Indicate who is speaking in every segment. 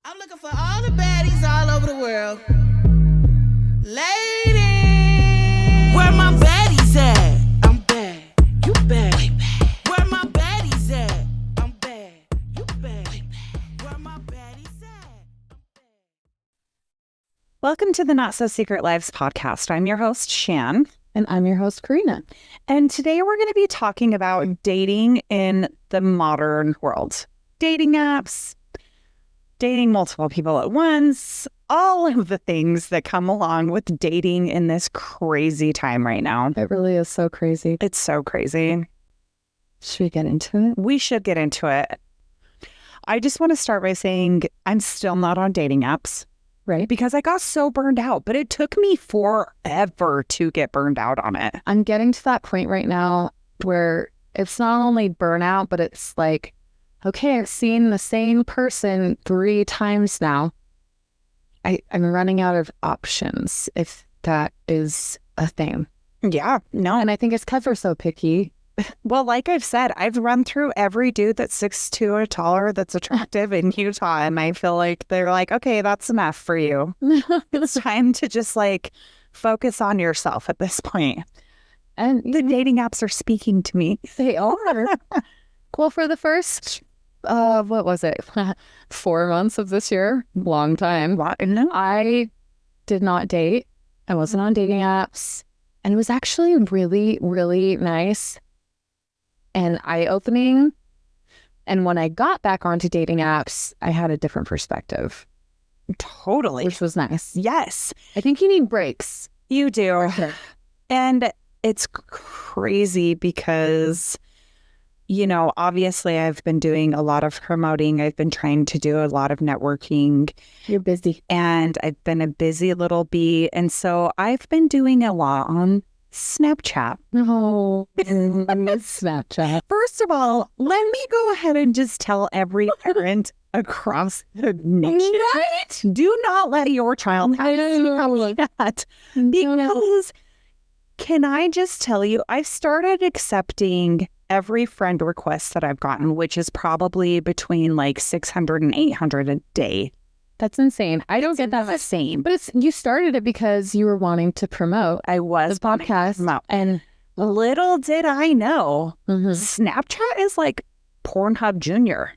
Speaker 1: I'm looking for all the baddies all over the world. Ladies, where my baddies at? I'm bad, you bad. Way bad. Where my baddies at? I'm bad, you bad. Way bad. Where my baddies at?
Speaker 2: Welcome to the Not So Secret Lives podcast. I'm your host, Shan.
Speaker 3: And I'm your host, Karina.
Speaker 2: And today we're going to be talking about dating in the modern world. Dating apps, dating multiple people at once, all of the things that come along with dating in this crazy time right now.
Speaker 3: It really is so crazy.
Speaker 2: It's so crazy.
Speaker 3: Should we get into it?
Speaker 2: We should get into it. I just want to start by saying I'm still not on dating apps.
Speaker 3: Right?
Speaker 2: Because I got so burned out, but it took me forever to get burned out on it.
Speaker 3: I'm getting to that point right now where it's not only burnout, but it's like, okay, I've seen the same person 3 times now. I'm running out of options, if that is a thing.
Speaker 2: Yeah, no.
Speaker 3: And I think it's because we're so picky.
Speaker 2: Well, like I've said, I've run through every dude that's 6'2" or taller that's attractive in Utah, and I feel like they're like, okay, that's enough for you. It's time to just like focus on yourself at this point.
Speaker 3: And
Speaker 2: The dating apps are speaking to me.
Speaker 3: they are. Well, for the first, what was it? 4 months of this year, long time.
Speaker 2: No.
Speaker 3: I did not date. I wasn't on dating apps. And it was actually really, really nice and eye-opening. And when I got back onto dating apps, I had a different perspective,
Speaker 2: Totally.
Speaker 3: which was nice.
Speaker 2: Yes,
Speaker 3: I think you need breaks.
Speaker 2: you do.
Speaker 3: Okay.
Speaker 2: And it's crazy because, you know, obviously I've been doing a lot of promoting. I've been trying to do a lot of networking,
Speaker 3: You're busy.
Speaker 2: and I've been a busy little bee. And so I've been doing a lot on Snapchat.
Speaker 3: No, I miss Snapchat.
Speaker 2: First of all, let me go ahead and just tell every parent across the nation,
Speaker 3: Right?
Speaker 2: do not let your child have that. Because can I just tell you, I've started accepting every friend request that I've gotten, which is probably between like 600 and 800 a day.
Speaker 3: That's insane. I don't get that
Speaker 2: The
Speaker 3: much.
Speaker 2: same.
Speaker 3: But you started it because you were wanting to promote
Speaker 2: I was
Speaker 3: the podcast.
Speaker 2: promote.
Speaker 3: And
Speaker 2: Little did I know,
Speaker 3: Mhm.
Speaker 2: Snapchat is like Pornhub Junior.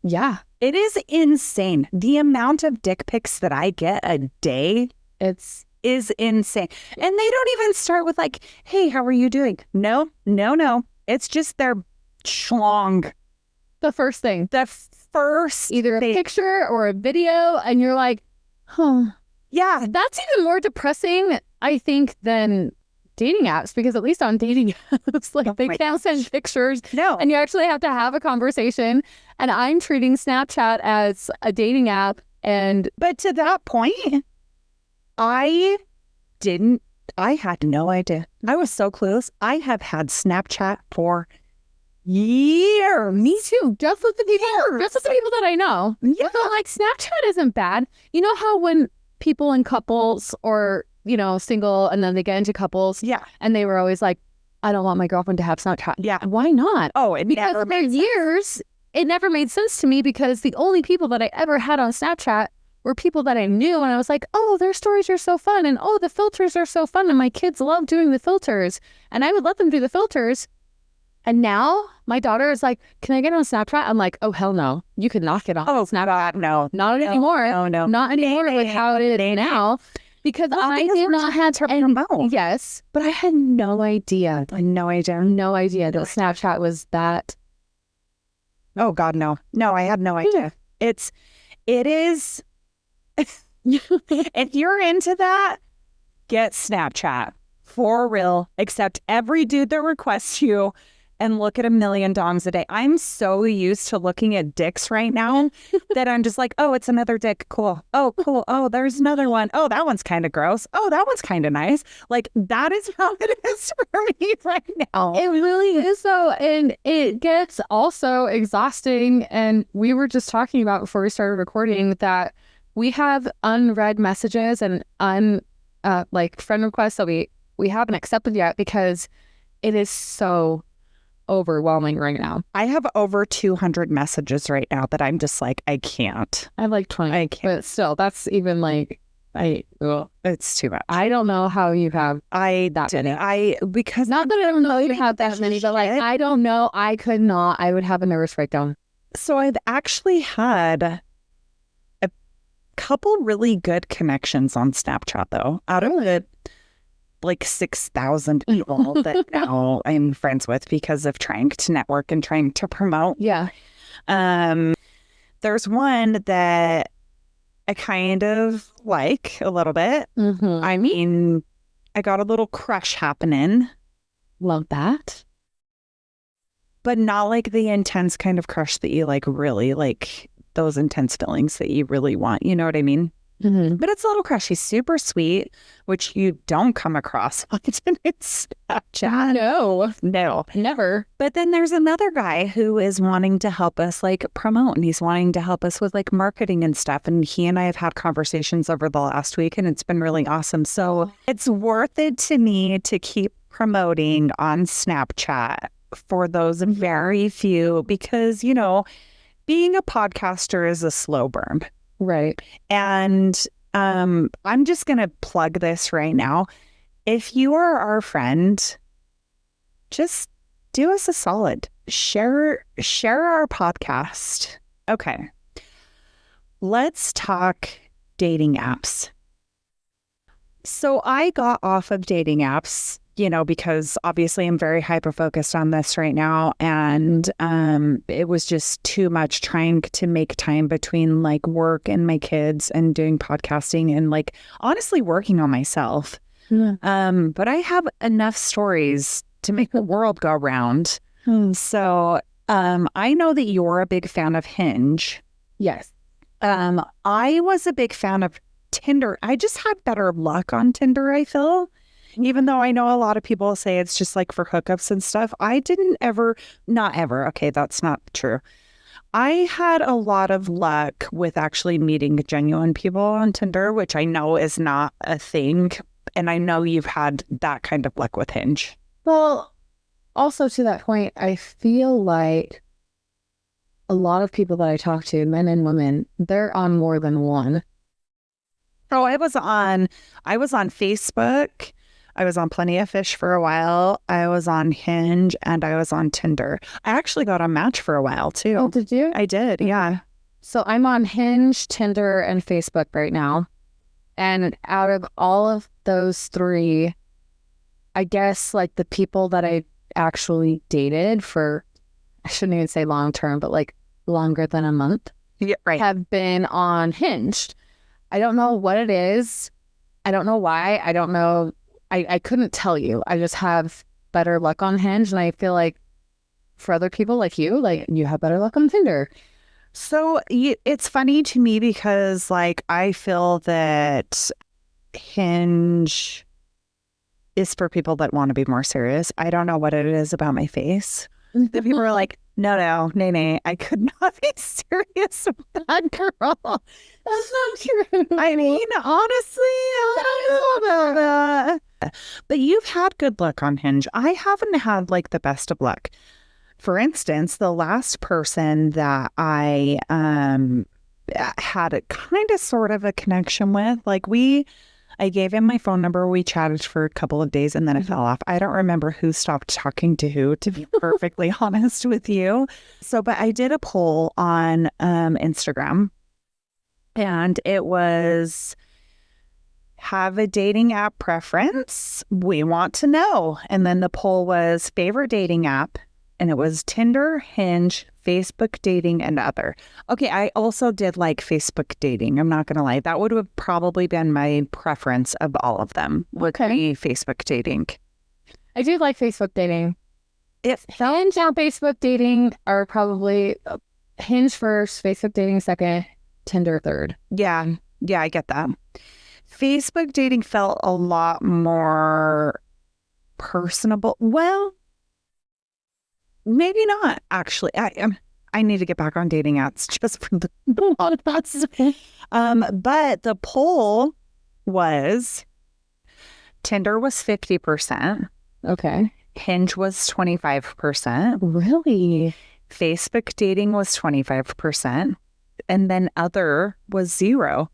Speaker 3: yeah,
Speaker 2: It is insane. The amount of dick pics that I get a day
Speaker 3: it's
Speaker 2: is insane. And they don't even start with like, hey, how are you doing? No. It's just their schlong.
Speaker 3: the first thing.
Speaker 2: The first
Speaker 3: Either a
Speaker 2: thing.
Speaker 3: picture or a video, and you're like, huh.
Speaker 2: Yeah.
Speaker 3: That's even more depressing, I think, than dating apps, because at least on dating apps, like, they
Speaker 2: my
Speaker 3: can't send pictures,
Speaker 2: No.
Speaker 3: and you actually have to have a conversation. And I'm treating Snapchat as a dating app, and
Speaker 2: But to that point, I had no idea. I was so clueless. I have had Snapchat for years.
Speaker 3: me too, just with the people that I know.
Speaker 2: Yeah.
Speaker 3: So, like, Snapchat isn't bad. You know how when people in couples or, you know, single, and then they get into couples,
Speaker 2: Yeah.
Speaker 3: and they were always like, I don't want my girlfriend to have Snapchat.
Speaker 2: Yeah.
Speaker 3: Why not?
Speaker 2: Oh, it
Speaker 3: Because
Speaker 2: never
Speaker 3: for
Speaker 2: made sense.
Speaker 3: years, it never made sense to me, because the only people that I ever had on Snapchat were people that I knew. And I was like, oh, their stories are so fun. And oh, the filters are so fun. And my kids love doing the filters. And I would let them do the filters. And now my daughter is like, can I get on Snapchat? I'm like, oh, hell no. You could not get on
Speaker 2: Oh,
Speaker 3: Snapchat.
Speaker 2: God, no.
Speaker 3: Not anymore.
Speaker 2: No.
Speaker 3: Not anymore with how it is now. Because I
Speaker 2: because
Speaker 3: did
Speaker 2: we're
Speaker 3: not have
Speaker 2: to promote.
Speaker 3: Yes, but I had no idea.
Speaker 2: No idea.
Speaker 3: No idea that Snapchat was that.
Speaker 2: Oh, God, no. No, I had no idea. It is. If you're into that, get Snapchat. For real. Accept every dude that requests you and look at 1 million dongs a day. I'm so used to looking at dicks right now that I'm just like, oh, it's another dick. Cool. Oh, cool. Oh, there's another one. Oh, that one's kind of gross. Oh, that one's kind of nice. Like, that is how it is for me right now.
Speaker 3: It really is, though. And it gets also exhausting. And we were just talking about before we started recording that we have unread messages and like friend requests that we haven't accepted yet, because it is so overwhelming right now.
Speaker 2: I have over 200 messages right now that I'm just like, I can't.
Speaker 3: I have like 20,
Speaker 2: I can't.
Speaker 3: but still, that's even like,
Speaker 2: It's too much.
Speaker 3: I don't know how you have that many.
Speaker 2: Because
Speaker 3: Not that I don't know you have that many, but like, I don't know. I could not. I would have a nervous breakdown.
Speaker 2: so I've actually had a couple really good connections on Snapchat though. Out of the like 6,000 people that now I'm friends with because of trying to network and trying to promote.
Speaker 3: Yeah.
Speaker 2: There's one that I kind of like a little bit.
Speaker 3: Mm-hmm.
Speaker 2: I mean, I got a little crush happening,
Speaker 3: Love that.
Speaker 2: but not like the intense kind of crush that you like really like those intense feelings that you really want. You know what I mean?
Speaker 3: Mm-hmm.
Speaker 2: But it's a little crush. He's super sweet, which you don't come across often in Snapchat.
Speaker 3: No,
Speaker 2: No.
Speaker 3: never.
Speaker 2: But then there's another guy who is wanting to help us like promote, and he's wanting to help us with like marketing and stuff. And he and I have had conversations over the last week, and it's been really awesome. So it's worth it to me to keep promoting on Snapchat for those very few, because, you know, being a podcaster is a slow burn.
Speaker 3: Right.
Speaker 2: And I'm just going to plug this right now. If you are our friend, just do us a solid. Share our podcast. Okay. Let's talk dating apps. So I got off of dating apps, you know, because obviously I'm very hyper-focused on this right now. And it was just too much trying to make time between like work and my kids and doing podcasting and like honestly working on myself.
Speaker 3: Yeah.
Speaker 2: But I have enough stories to make the world go round. So I know that you're a big fan of Hinge.
Speaker 3: Yes.
Speaker 2: I was a big fan of Tinder. I just had better luck on Tinder, I feel. Even though I know a lot of people say it's just like for hookups and stuff, I didn't ever, not ever. Okay, that's not true. I had a lot of luck with actually meeting genuine people on Tinder, which I know is not a thing. And I know you've had that kind of luck with Hinge.
Speaker 3: Well, also to that point, I feel like a lot of people that I talk to, men and women, they're on more than one.
Speaker 2: Oh, I was on Facebook. I was on Plenty of Fish for a while. I was on Hinge and I was on Tinder. I actually got on Match for a while too.
Speaker 3: Oh, did you?
Speaker 2: I did, yeah.
Speaker 3: So I'm on Hinge, Tinder, and Facebook right now. And out of all of those three, I guess like the people that I actually dated for, I shouldn't even say long term, but like longer than a month,
Speaker 2: Yeah, right.
Speaker 3: have been on Hinge. I don't know what it is. I don't know why. I don't know. I couldn't tell you. I just have better luck on Hinge. And I feel like for other people like you have better luck on Tinder.
Speaker 2: So it's funny to me because like I feel that Hinge is for people that want to be more serious. I don't know what it is about my face. The people are like, no, nay, I could not be serious with that girl.
Speaker 3: That's not true.
Speaker 2: I mean, honestly, I don't know about that. But you've had good luck on Hinge. I haven't had like the best of luck. For instance, the last person that I had a kind of sort of a connection with, like I gave him my phone number. We chatted for a couple of days and then it fell off. I don't remember who stopped talking to who, to be perfectly honest with you. So, but I did a poll on Instagram and it was, have a dating app preference? We want to know. And then the poll was favorite dating app. And it was Tinder, Hinge, Facebook dating, and other. Okay, I also did like Facebook dating. I'm not going to lie. That would have probably been my preference of all of them, would be Facebook dating.
Speaker 3: I do like Facebook dating.
Speaker 2: If
Speaker 3: Hinge and Facebook dating are probably Hinge first, Facebook dating second, Tinder third.
Speaker 2: Yeah, I get that. Facebook dating felt a lot more personable. Well, maybe not, actually. I need to get back on dating apps just for the podcast. But the poll was Tinder was 50%.
Speaker 3: Okay.
Speaker 2: Hinge was 25%.
Speaker 3: Really?
Speaker 2: Facebook dating was 25%. And then other was 0.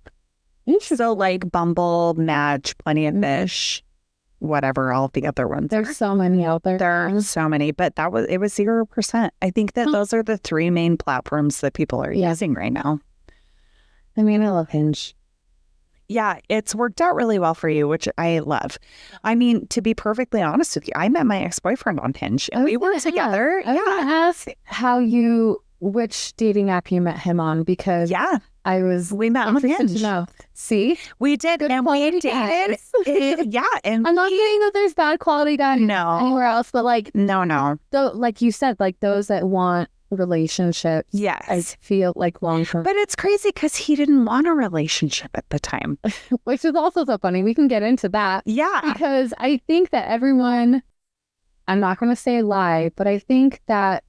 Speaker 2: So like Bumble, Match, Plenty of Fish, whatever, all the other ones.
Speaker 3: There's so many out there.
Speaker 2: There are so many, but it was 0%. I think that those are the 3 main platforms that people are using right now.
Speaker 3: I mean, I love Hinge.
Speaker 2: Yeah, it's worked out really well for you, which I love. I mean, to be perfectly honest with you, I met my ex-boyfriend on Hinge and we were together.
Speaker 3: I was going to ask which dating app you met him on, because
Speaker 2: we met on Hinge.
Speaker 3: No. See?
Speaker 2: We did,
Speaker 3: Good
Speaker 2: and we
Speaker 3: quality
Speaker 2: dated.
Speaker 3: guys.
Speaker 2: And
Speaker 3: I'm not saying that there's bad quality guys anywhere else, but like,
Speaker 2: no.
Speaker 3: like you said, like those that want relationships.
Speaker 2: Yes.
Speaker 3: I feel like long-term.
Speaker 2: But it's crazy because he didn't want a relationship at the time.
Speaker 3: Which is also so funny. We can get into that.
Speaker 2: Yeah.
Speaker 3: Because I think that everyone, I'm not going to say lie, but I think that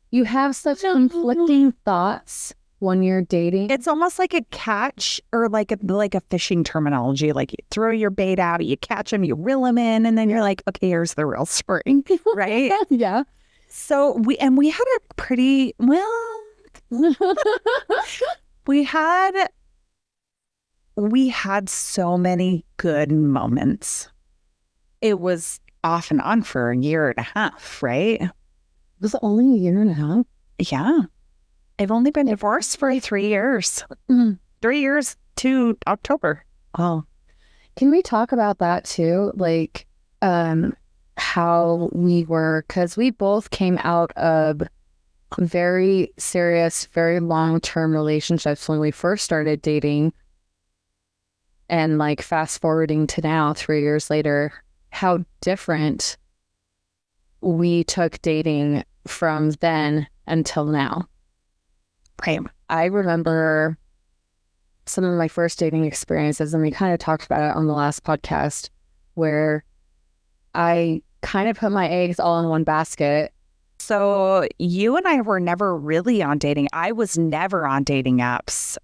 Speaker 3: you have such conflicting thoughts when you're dating.
Speaker 2: It's almost like a catch, or like a fishing terminology. Like you throw your bait out, you catch them, you reel them in, and then you're like, okay, here's the real spring, right?
Speaker 3: Yeah.
Speaker 2: So we had a pretty, we had so many good moments. It was off and on for 1.5 years, right?
Speaker 3: Was it only 1.5 years?
Speaker 2: Yeah. I've only been divorced for 3 years. 3 years to October.
Speaker 3: Oh. Can we talk about that too? Like, how we were, because we both came out of very serious, very long-term relationships when we first started dating. And like fast forwarding to now, 3 years later, how different we took dating from then until now.
Speaker 2: Right.
Speaker 3: I remember some of my first dating experiences, and we kind of talked about it on the last podcast, where I kind of put my eggs all in one basket.
Speaker 2: So you and I were never really on dating. I was never on dating apps.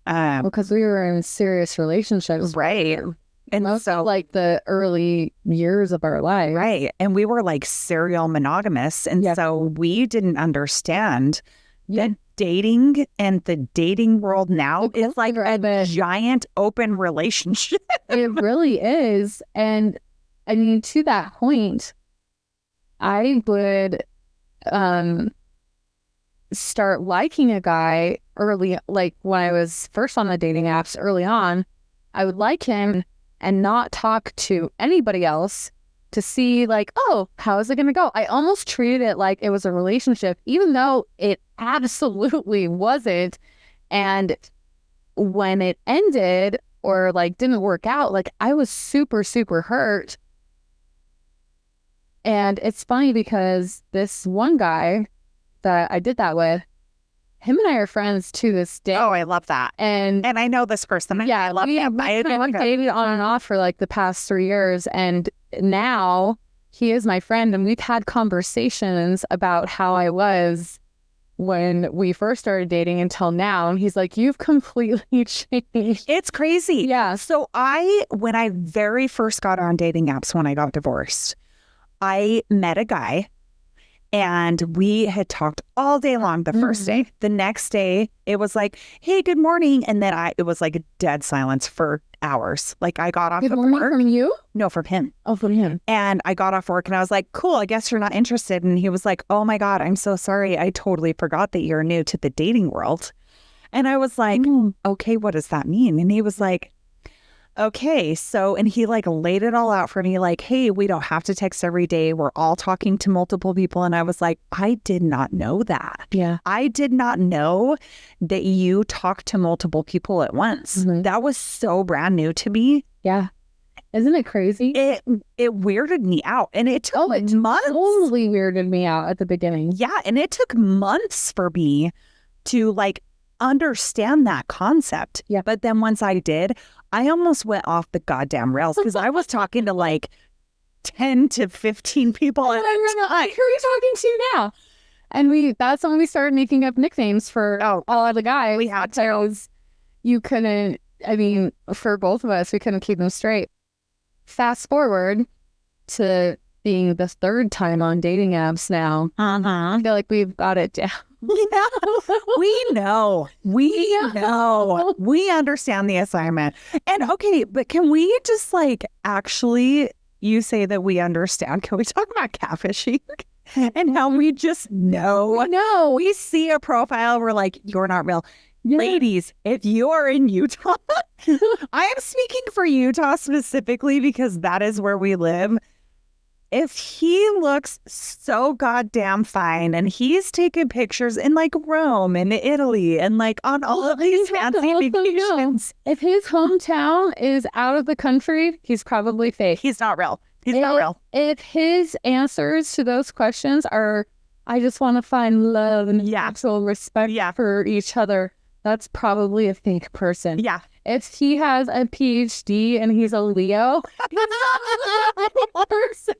Speaker 3: Because we were in serious relationships.
Speaker 2: Right. And
Speaker 3: most
Speaker 2: so
Speaker 3: like the early years of our life.
Speaker 2: Right. And we were like serial monogamous. And so we didn't understand that dating and the dating world now is like a giant open relationship.
Speaker 3: It really is. And I mean, to that point, I would start liking a guy early, like when I was first on the dating apps early on. I would like him and not talk to anybody else to see like, oh, how is it going to go? I almost treated it like it was a relationship, even though it absolutely wasn't. And when it ended or like didn't work out, like I was super, super hurt. And it's funny because this one guy that I did that with, him and I are friends to this day.
Speaker 2: Oh, I love that.
Speaker 3: And
Speaker 2: I know this person.
Speaker 3: Yeah,
Speaker 2: I love him.
Speaker 3: I dated on and off for like the past 3 years. And now he is my friend. And we've had conversations about how I was when we first started dating until now. And he's like, you've completely changed.
Speaker 2: It's crazy.
Speaker 3: Yeah.
Speaker 2: So when I very first got on dating apps when I got divorced, I met a guy and we had talked all day long the first day. The next day, it was like, hey, good morning. And then it was like a dead silence for hours. Like I got off
Speaker 3: Good
Speaker 2: of
Speaker 3: morning
Speaker 2: work.
Speaker 3: from you?
Speaker 2: No, from him.
Speaker 3: Oh, from him.
Speaker 2: And I got off work and I was like, cool, I guess you're not interested. And he was like, oh my God, I'm so sorry. I totally forgot that you're new to the dating world. And I was like, okay, what does that mean? And he was like, okay, so, and he like laid it all out for me, like, hey, we don't have to text every day. We're all talking to multiple people. And I was like, I did not know that.
Speaker 3: Yeah.
Speaker 2: I did not know that you talk to multiple people at once. That was so brand new to me.
Speaker 3: Yeah. Isn't it crazy?
Speaker 2: It weirded me out. And it took months.
Speaker 3: Totally weirded me out at the beginning.
Speaker 2: Yeah. And it took months for me to like understand that concept.
Speaker 3: Yeah.
Speaker 2: But then once I did, I almost went off the goddamn rails because I was talking to like 10 to 15 people at a time.
Speaker 3: Who are you talking to now? And that's when we started making up nicknames for all of the guys.
Speaker 2: We had to.
Speaker 3: You couldn't, I mean, for both of us, we couldn't keep them straight. Fast forward to being the third time on dating apps now. I feel like we've got it down.
Speaker 2: Yeah, we know. We know. We understand the assignment. And okay, but can we just like actually, you say that we understand. Can we talk about catfishing and how we just know?
Speaker 3: No.
Speaker 2: We see a profile, we're like, you're not real.
Speaker 3: Yeah.
Speaker 2: Ladies, if you are in Utah, I am speaking for Utah specifically because that is where we live. If he looks so goddamn fine and he's taking pictures in like Rome and Italy and like on all of these fancy vacations,
Speaker 3: If his hometown is out of the country, he's probably fake.
Speaker 2: he's not real. He's not real.
Speaker 3: If his answers to those questions are, I just want to find love and actual respect for each other, that's probably a fake person.
Speaker 2: Yeah.
Speaker 3: If he has a PhD and he's a Leo, he's not a person.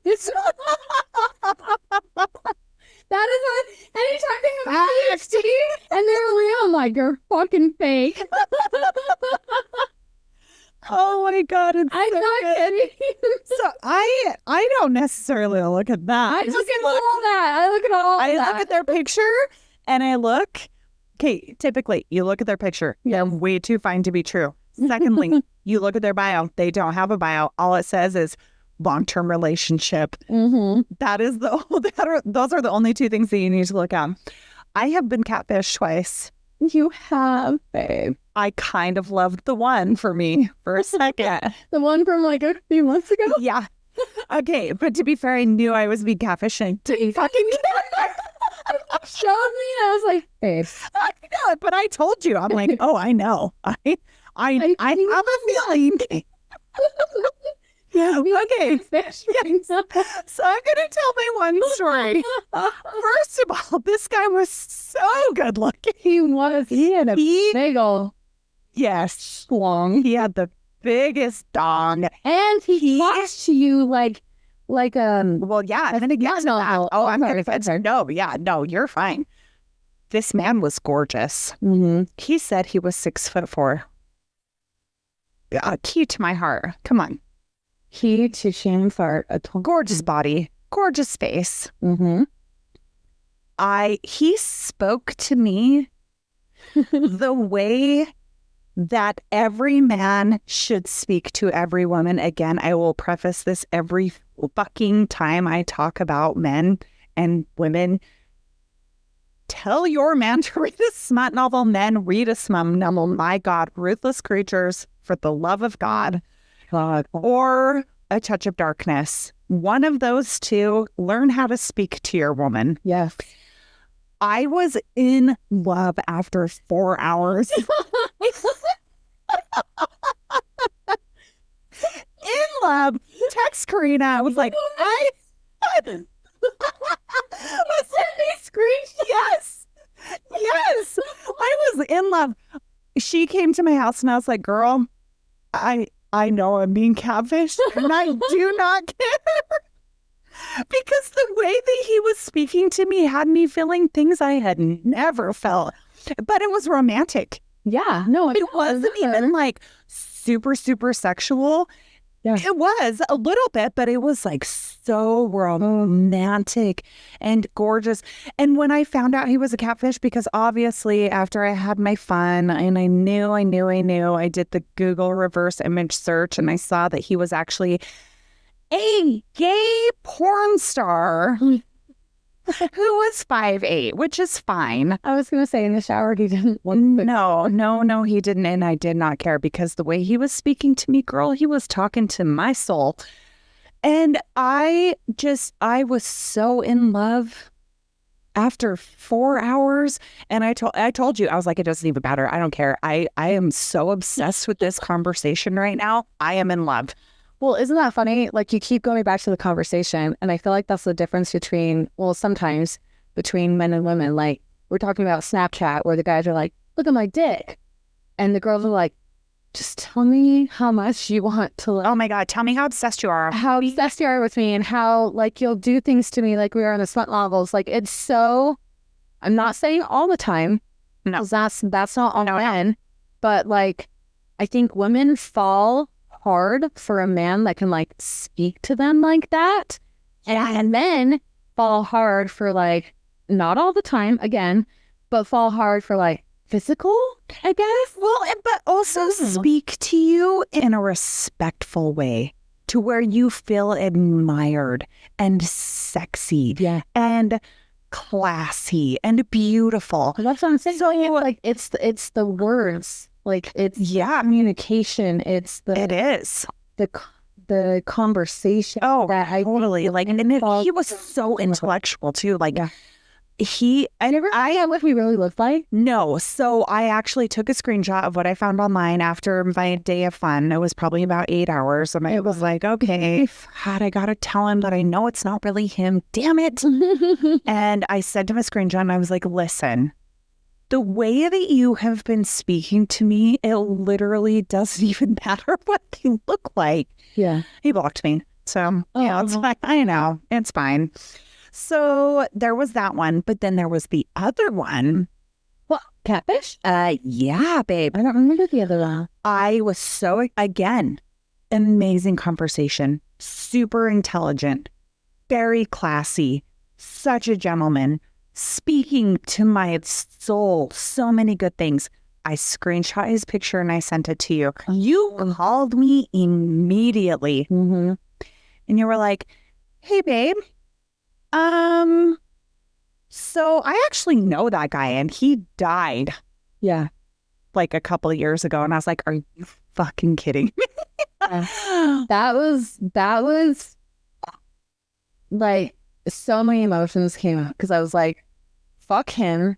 Speaker 3: That is what, anytime they have a PhD and they're Leo, I'm like, you're fucking fake.
Speaker 2: Oh my God.
Speaker 3: I'm not kidding.
Speaker 2: So I don't necessarily look at that.
Speaker 3: I look at all that. I look at all
Speaker 2: I
Speaker 3: that.
Speaker 2: look at their picture and I look. Okay, typically you look at their picture. They're way too fine to be true. Secondly, you look at their bio. They don't have a bio. All it says is long-term relationship. That is those are the only two things that you need to look at. I have been catfished twice.
Speaker 3: You have, babe.
Speaker 2: I kind of loved the one for me for a second.
Speaker 3: The one from like a few months ago?
Speaker 2: Yeah. Okay, but to be fair, I knew I was being catfished. And didn't fucking
Speaker 3: showed me and I was like, babe.
Speaker 2: I know, but I told you. I'm like, oh, I know. I have a feeling.
Speaker 3: Yeah.
Speaker 2: Okay.
Speaker 3: Fish.
Speaker 2: So I'm gonna tell my one story. First of all, this guy was so good looking.
Speaker 3: He was. He had a big ol'
Speaker 2: yes,
Speaker 3: schlong.
Speaker 2: he had the biggest dong.
Speaker 3: And he talks to you like
Speaker 2: Well, yeah, and then it gets
Speaker 3: no,
Speaker 2: that.
Speaker 3: no.
Speaker 2: Oh, I'm
Speaker 3: Sorry,
Speaker 2: gonna
Speaker 3: sorry.
Speaker 2: no, yeah, no, you're fine. This man was gorgeous. He said he was 6'4". Key to my heart. Come on.
Speaker 3: Key to shame fart.
Speaker 2: Gorgeous body, gorgeous face. He spoke to me the way that every man should speak to every woman. Again, I will preface this every fucking time I talk about men and women. Tell your man to read a smut novel. Men, read a smut novel. My God, Ruthless Creatures, for the love of God. Or A Touch of Darkness. One of those two. Learn how to speak to your woman.
Speaker 3: Yes.
Speaker 2: I was in love after 4 hours. In love. Text Karina. I was like, Yes. Yes. I was in love. She came to my house and I was like, girl, I know I'm being catfished and I do not care. Because the way that he was speaking to me had me feeling things I had never felt. But it was romantic.
Speaker 3: Yeah. No,
Speaker 2: It wasn't even like super, super sexual.
Speaker 3: Yeah.
Speaker 2: It was a little bit, but it was like so romantic and gorgeous. And when I found out he was a catfish, because obviously after I had my fun and I knew, I did the Google reverse image search and I saw that he was actually a gay porn star who was 5'8", which is fine.
Speaker 3: I was going to say in the shower he didn't look
Speaker 2: No, he didn't. And I did not care because the way he was speaking to me, girl, he was talking to my soul. And I was so in love after 4 hours. And I told you, I was like, it doesn't even matter. I don't care. I am so obsessed with this conversation right now. I am in love.
Speaker 3: Well, isn't that funny? Like, you keep going back to the conversation, and I feel like that's the difference sometimes between men and women. Like, we're talking about Snapchat, where the guys are like, look at my dick. And the girls are like, just tell me how much you want to
Speaker 2: Oh my God, tell me how obsessed you are.
Speaker 3: How obsessed you are with me, and how, like, you'll do things to me like we are in the smut novels. Like, it's so, I'm not saying all the time.
Speaker 2: No.
Speaker 3: 'Cause that's not all men. But, like, I think women fall hard for a man that can like speak to them like that. And men fall hard for like, not all the time again, but fall hard for like physical, I guess.
Speaker 2: Well, but also speak to you in a respectful way to where you feel admired and sexy and classy and beautiful.
Speaker 3: That's what I'm saying. So like it's the words, like it's communication. It's
Speaker 2: it is
Speaker 3: the conversation.
Speaker 2: Oh,
Speaker 3: that I
Speaker 2: totally. Like, and he was so intellectual too. Like,
Speaker 3: I what we really looked like.
Speaker 2: No. So I actually took a screenshot of what I found online after my day of fun. It was probably about 8 hours. And I was like, okay, God, I got to tell him that I know it's not really him. Damn it. And I sent him a screenshot and I was like, listen, the way that you have been speaking to me, it literally doesn't even matter what you look like.
Speaker 3: Yeah.
Speaker 2: He blocked me. So, yeah, it's fine. I know. It's fine. So there was that one, but then there was the other one.
Speaker 3: What? Catfish?
Speaker 2: Yeah, babe.
Speaker 3: I don't remember the other one.
Speaker 2: I was so, again, amazing conversation, super intelligent, very classy, such a gentleman, speaking to my soul, so many good things. I screenshot his picture and I sent it to you. You called me immediately.
Speaker 3: Mm-hmm.
Speaker 2: And you were like, hey, babe. So I actually know that guy and he died.
Speaker 3: Yeah.
Speaker 2: Like a couple of years ago. And I was like, are you fucking kidding me?
Speaker 3: That was like so many emotions came out because I was like, fuck him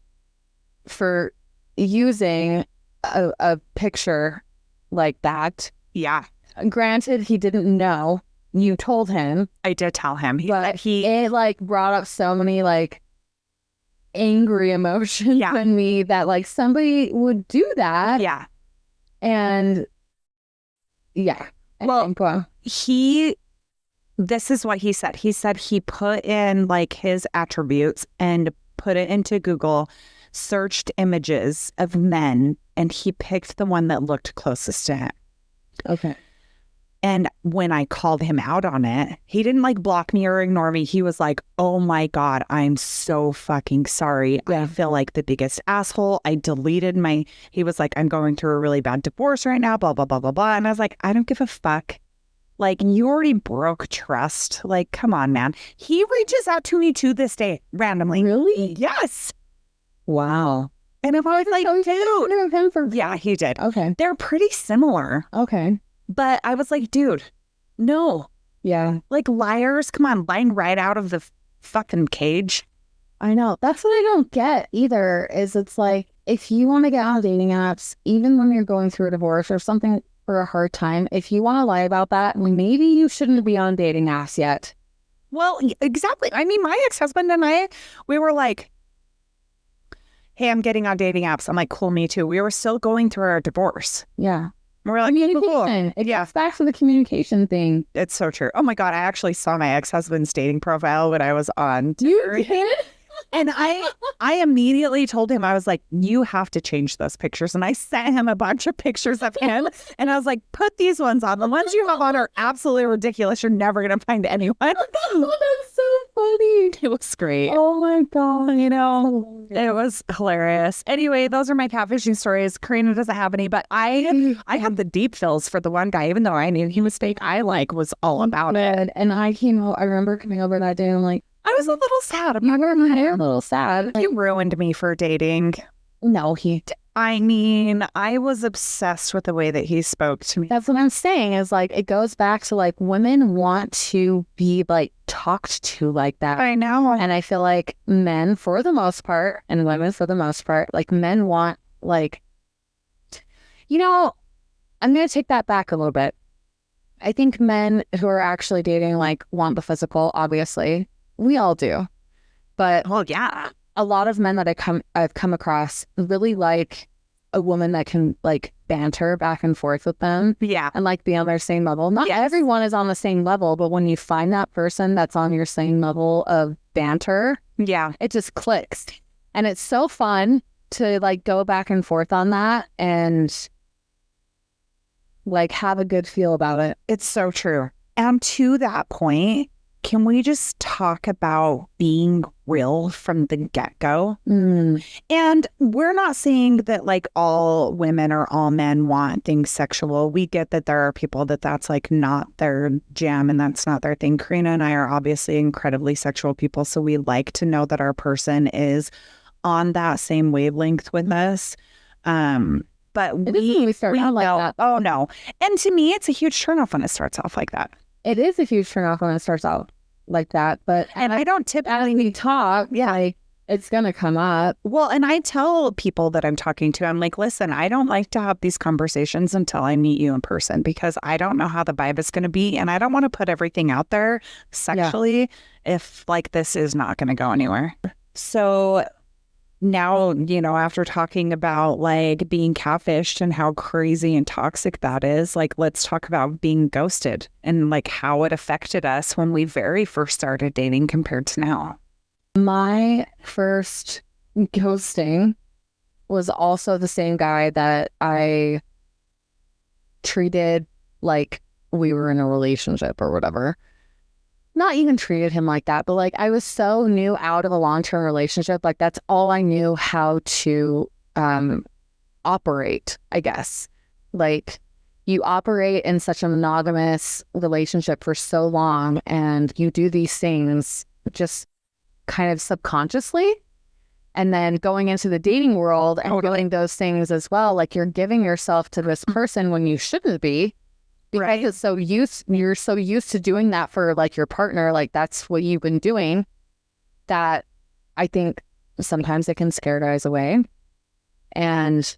Speaker 3: for using a picture like that.
Speaker 2: Yeah.
Speaker 3: Granted, he didn't know. You told him.
Speaker 2: I did tell him.
Speaker 3: It like brought up so many like angry emotions in me that like somebody would do that.
Speaker 2: Yeah.
Speaker 3: And yeah.
Speaker 2: Well, this is what he said. He said he put in like his attributes and put it into Google, searched images of men, and he picked the one that looked closest to him.
Speaker 3: Okay.
Speaker 2: And when I called him out on it, he didn't like block me or ignore me. He was like, oh my God, I'm so fucking sorry. I feel like the biggest asshole. I deleted he was like, I'm going through a really bad divorce right now, blah, blah, blah, blah, blah. And I was like, I don't give a fuck. Like, you already broke trust. Like, come on, man. He reaches out to me to this day, randomly.
Speaker 3: Really?
Speaker 2: Yes.
Speaker 3: Wow.
Speaker 2: And if I was like, dude. Yeah, he did.
Speaker 3: Okay.
Speaker 2: They're pretty similar.
Speaker 3: Okay.
Speaker 2: But I was like, dude, no.
Speaker 3: Yeah.
Speaker 2: Like liars, come on, lying right out of the fucking cage.
Speaker 3: I know. That's what I don't get either, is it's like, if you want to get on dating apps, even when you're going through a divorce or something for a hard time, if you want to lie about that, maybe you shouldn't be on dating apps yet.
Speaker 2: Well, exactly. I mean, my ex-husband and we were like, hey, I'm getting on dating apps. I'm like, cool, me too. We were still going through our divorce.
Speaker 3: Yeah.
Speaker 2: We're like,
Speaker 3: cool. It gets back to the communication thing.
Speaker 2: It's so true. Oh my God, I actually saw my ex-husband's dating profile when I was on
Speaker 3: Tinder. You did?
Speaker 2: And I immediately told him, I was like, you have to change those pictures. And I sent him a bunch of pictures of him. And I was like, put these ones on. The ones you have on are absolutely ridiculous. You're never going to find anyone.
Speaker 3: Oh, that's so funny.
Speaker 2: It was great.
Speaker 3: Oh my God.
Speaker 2: You know, it was hilarious. Anyway, those are my catfishing stories. Karina doesn't have any, but I had the deep fills for the one guy, even though I knew he was fake. I was all about it.
Speaker 3: And I remember coming over that day and I'm like,
Speaker 2: I was a little sad.
Speaker 3: I'm a little sad.
Speaker 2: He ruined me for dating.
Speaker 3: No,
Speaker 2: I mean, I was obsessed with the way that he spoke to me.
Speaker 3: That's what I'm saying, is like, it goes back to like, women want to be like talked to like that.
Speaker 2: I know.
Speaker 3: And I feel like men, for the most part, and women for the most part, like men want like, you know, I'm going to take that back a little bit. I think men who are actually dating like want the physical, obviously. We all do. But
Speaker 2: well, yeah,
Speaker 3: a lot of men that I've come across really like a woman that can like banter back and forth with them.
Speaker 2: Yeah.
Speaker 3: And like be on their same level. Not everyone is on the same level, but when you find that person that's on your same level of banter,
Speaker 2: yeah,
Speaker 3: it just clicks. And it's so fun to like go back and forth on that and like have a good feel about it.
Speaker 2: It's so true. And to that point, can we just talk about being real from the get-go? And we're not saying that like all women or all men want things sexual. We get that there are people that that's like not their jam and that's not their thing. Karina and I are obviously incredibly sexual people, so we like to know that our person is on that same wavelength with us. But
Speaker 3: It isn't when we start out like
Speaker 2: know,
Speaker 3: that.
Speaker 2: oh no. And to me, it's a huge turnoff when it starts off like that.
Speaker 3: It is a huge turnoff when it starts out like that. But
Speaker 2: And I don't
Speaker 3: as
Speaker 2: typically
Speaker 3: we talk, like, it's going to come up.
Speaker 2: Well, and I tell people that I'm talking to, I'm like, listen, I don't like to have these conversations until I meet you in person because I don't know how the vibe is going to be. And I don't want to put everything out there sexually if like this is not going to go anywhere. So now, you know, after talking about like being catfished and how crazy and toxic that is, like, let's talk about being ghosted and like how it affected us when we very first started dating compared to now.
Speaker 3: My first ghosting was also the same guy that I treated like we were in a relationship or whatever. Not even treated him like that, but like I was so new out of a long-term relationship. Like that's all I knew how to operate, I guess. Like you operate in such a monogamous relationship for so long and you do these things just kind of subconsciously. And then going into the dating world and doing those things as well, like you're giving yourself to this person when you shouldn't be. Because you're so used to doing that for like your partner, like that's what you've been doing, that I think sometimes it can scare guys away. And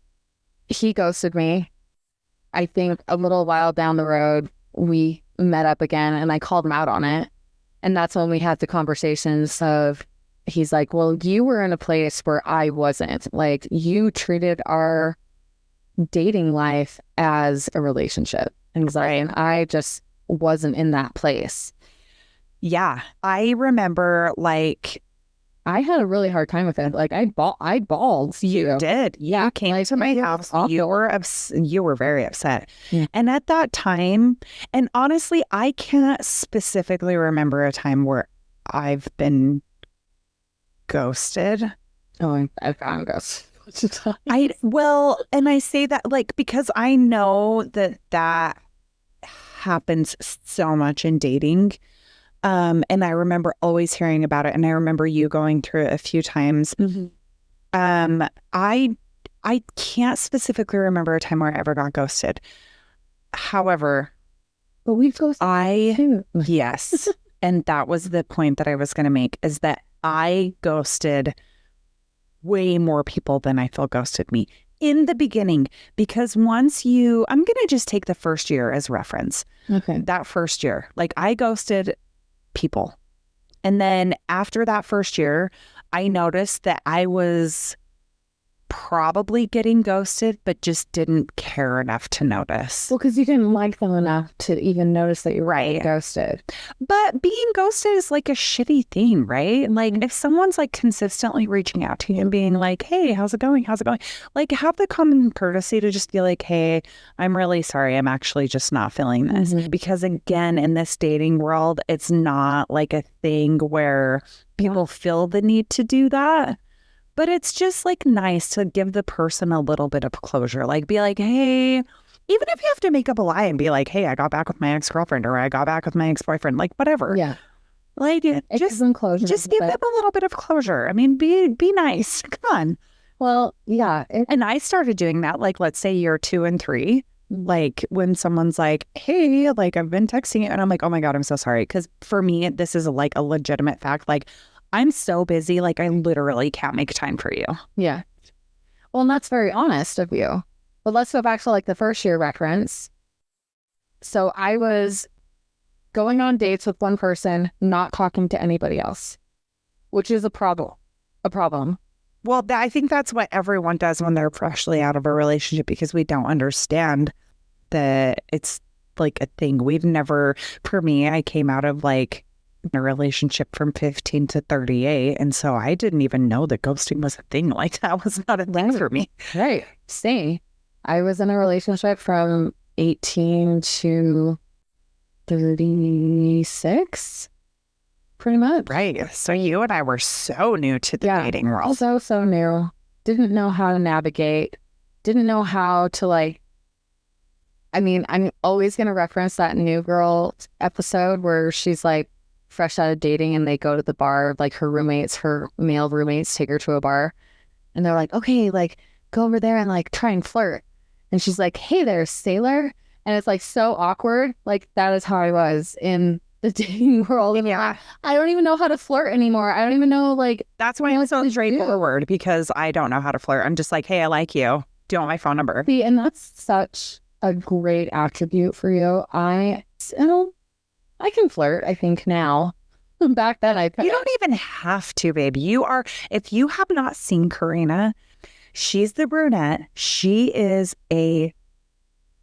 Speaker 3: he ghosted me. I think a little while down the road, we met up again and I called him out on it. And that's when we had the conversations of, he's like, well, you were in a place where I wasn't. Like you treated our dating life as a relationship. And I just wasn't in that place.
Speaker 2: Yeah. I remember like
Speaker 3: I had a really hard time with it. Like I bawled.
Speaker 2: you did.
Speaker 3: Yeah.
Speaker 2: You came to my house. You were very upset.
Speaker 3: Yeah.
Speaker 2: And at that time, and honestly, I can't specifically remember a time where I've been ghosted.
Speaker 3: Oh, I've gotten ghosted.
Speaker 2: And I say that like because I know that happens so much in dating. And I remember always hearing about it, and I remember you going through it a few times.
Speaker 3: Mm-hmm.
Speaker 2: I can't specifically remember a time where I ever got ghosted. However,
Speaker 3: but we've ghosted too.
Speaker 2: Yes, and that was the point that I was going to make, is that I ghosted way more people than I feel ghosted me in the beginning, because I'm going to just take the first year as reference.
Speaker 3: Okay.
Speaker 2: That first year, like I ghosted people. And then after that first year, I noticed that I was probably getting ghosted, but just didn't care enough to notice.
Speaker 3: Well, because you didn't like them enough to even notice that you were
Speaker 2: Right.
Speaker 3: ghosted.
Speaker 2: But being ghosted is like a shitty thing, right? Like if someone's like consistently reaching out to you and being like, hey, how's it going? How's it going? Like have the common courtesy to just be like, hey, I'm really sorry. I'm actually just not feeling this.
Speaker 3: Mhm.
Speaker 2: Because again, in this dating world, it's not like a thing where people feel the need to do that. But it's just like nice to give the person a little bit of closure. Like be like, hey, even if you have to make up a lie and be like, hey, I got back with my ex-girlfriend or I got back with my ex-boyfriend, like whatever.
Speaker 3: Yeah.
Speaker 2: Like
Speaker 3: It gives them closure.
Speaker 2: just give them a little bit of closure. I mean, be nice. Come on.
Speaker 3: Well, yeah.
Speaker 2: And I started doing that, like, let's say year 2 and 3. Like when someone's like, hey, like I've been texting you. And I'm like, oh my God, I'm so sorry. Because for me, this is like a legitimate fact. Like I'm so busy, like I literally can't make time for you.
Speaker 3: Yeah. Well, and that's very honest of you. But let's go back to like the first year reference. So I was going on dates with one person, not talking to anybody else, which is a problem.
Speaker 2: Well, I think that's what everyone does when they're freshly out of a relationship, because we don't understand that it's like a thing. For me, I came out of like a relationship from 15 to 38. And so I didn't even know that ghosting was a thing. Like that was not a thing for me.
Speaker 3: Right. Same. I was in a relationship from 18 to 36. Pretty much.
Speaker 2: Right. So you and I were so new to the dating world.
Speaker 3: So new. Didn't know how to navigate. Didn't know how to like. I mean, I'm always going to reference that New Girl episode where she's like fresh out of dating and they go to the bar, like her male roommates take her to a bar and they're like, okay, like go over there and like try and flirt. And she's like, hey there, sailor. And it's like so awkward. Like that is how I was in the dating world. And
Speaker 2: Yeah.
Speaker 3: I don't even know how to flirt anymore. I don't even know like.
Speaker 2: That's why I'm so straightforward because I don't know how to flirt. I'm just like, hey, I like you. Do you want my phone number?
Speaker 3: See, and that's such a great attribute for you. I can flirt, I think now. Back then I couldn't.
Speaker 2: You don't even have to, babe. If you have not seen Karina, she's the brunette. She is a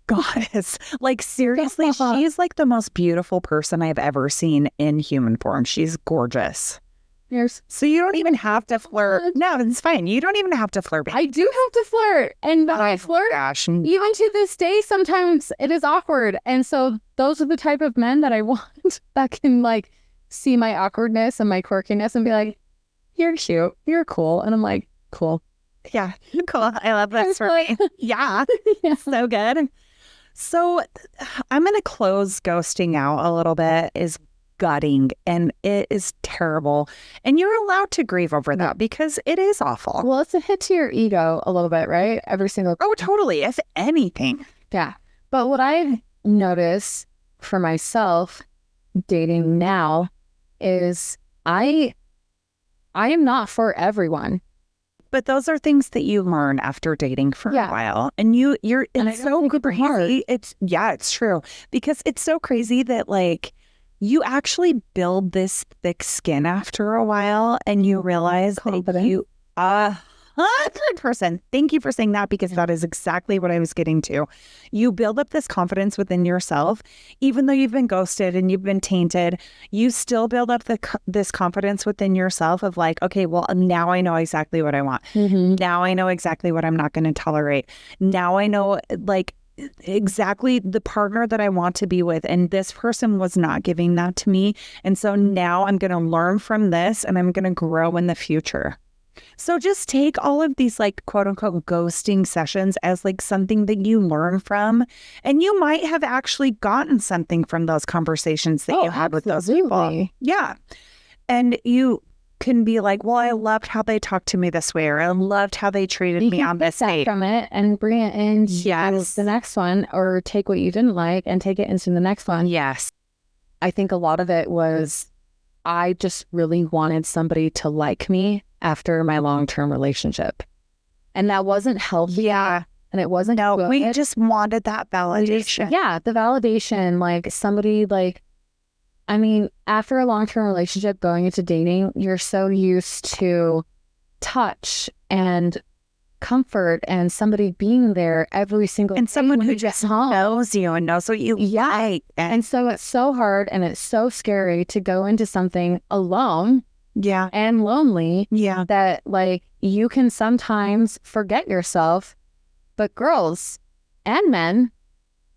Speaker 2: goddess. Like seriously, she's like the most beautiful person I've ever seen in human form. She's gorgeous. So you don't even have to flirt. No, it's fine. You don't even have to flirt. Babe.
Speaker 3: I do have to flirt. And when I flirt,
Speaker 2: Gosh.
Speaker 3: even to this day, sometimes it is awkward. And so those are the type of men that I want that can like see my awkwardness and my quirkiness and be like, you're cute, you're cool. And I'm like, cool.
Speaker 2: Yeah, cool. I love that for me. Yeah, so good. So I'm going to close ghosting out a little bit is gutting and it is terrible. And you're allowed to grieve over that because it is awful.
Speaker 3: Well, it's a hit to your ego a little bit, right? Every single.
Speaker 2: Oh, totally. If anything.
Speaker 3: Yeah. But what I notice for myself dating now is I am not for everyone.
Speaker 2: But those are things that you learn after dating for a while. And it's so crazy. It's true. Because it's so crazy that like you actually build this thick skin after a while and you realize that you 100%. Thank you for saying that because that is exactly what I was getting to. You build up this confidence within yourself, even though you've been ghosted and you've been tainted, you still build up this confidence within yourself of like, okay, well, now I know exactly what I want.
Speaker 3: Mm-hmm.
Speaker 2: Now I know exactly what I'm not going to tolerate. Now I know like exactly the partner that I want to be with. And this person was not giving that to me. And so now I'm going to learn from this and I'm going to grow in the future. So just take all of these like quote unquote ghosting sessions as like something that you learn from. And you might have actually gotten something from those conversations that you had with those people. Yeah. And you can be like, well, I loved how they talked to me this way, or I loved how they treated me on this date.
Speaker 3: From it and bring it into the next one, or take what you didn't like and take it into the next one.
Speaker 2: Yes.
Speaker 3: I think a lot of it was I just really wanted somebody to like me after my long-term relationship. And that wasn't healthy.
Speaker 2: Yeah.
Speaker 3: And it wasn't good.
Speaker 2: We just wanted that validation.
Speaker 3: The validation, like somebody like, I mean, after a long-term relationship, going into dating, you're so used to touch and comfort and somebody being there every single day.
Speaker 2: And someone who just knows you and knows what you like.
Speaker 3: And so it's so hard and it's so scary to go into something alone.
Speaker 2: Yeah.
Speaker 3: And lonely.
Speaker 2: Yeah.
Speaker 3: That like you can sometimes forget yourself. But girls and men,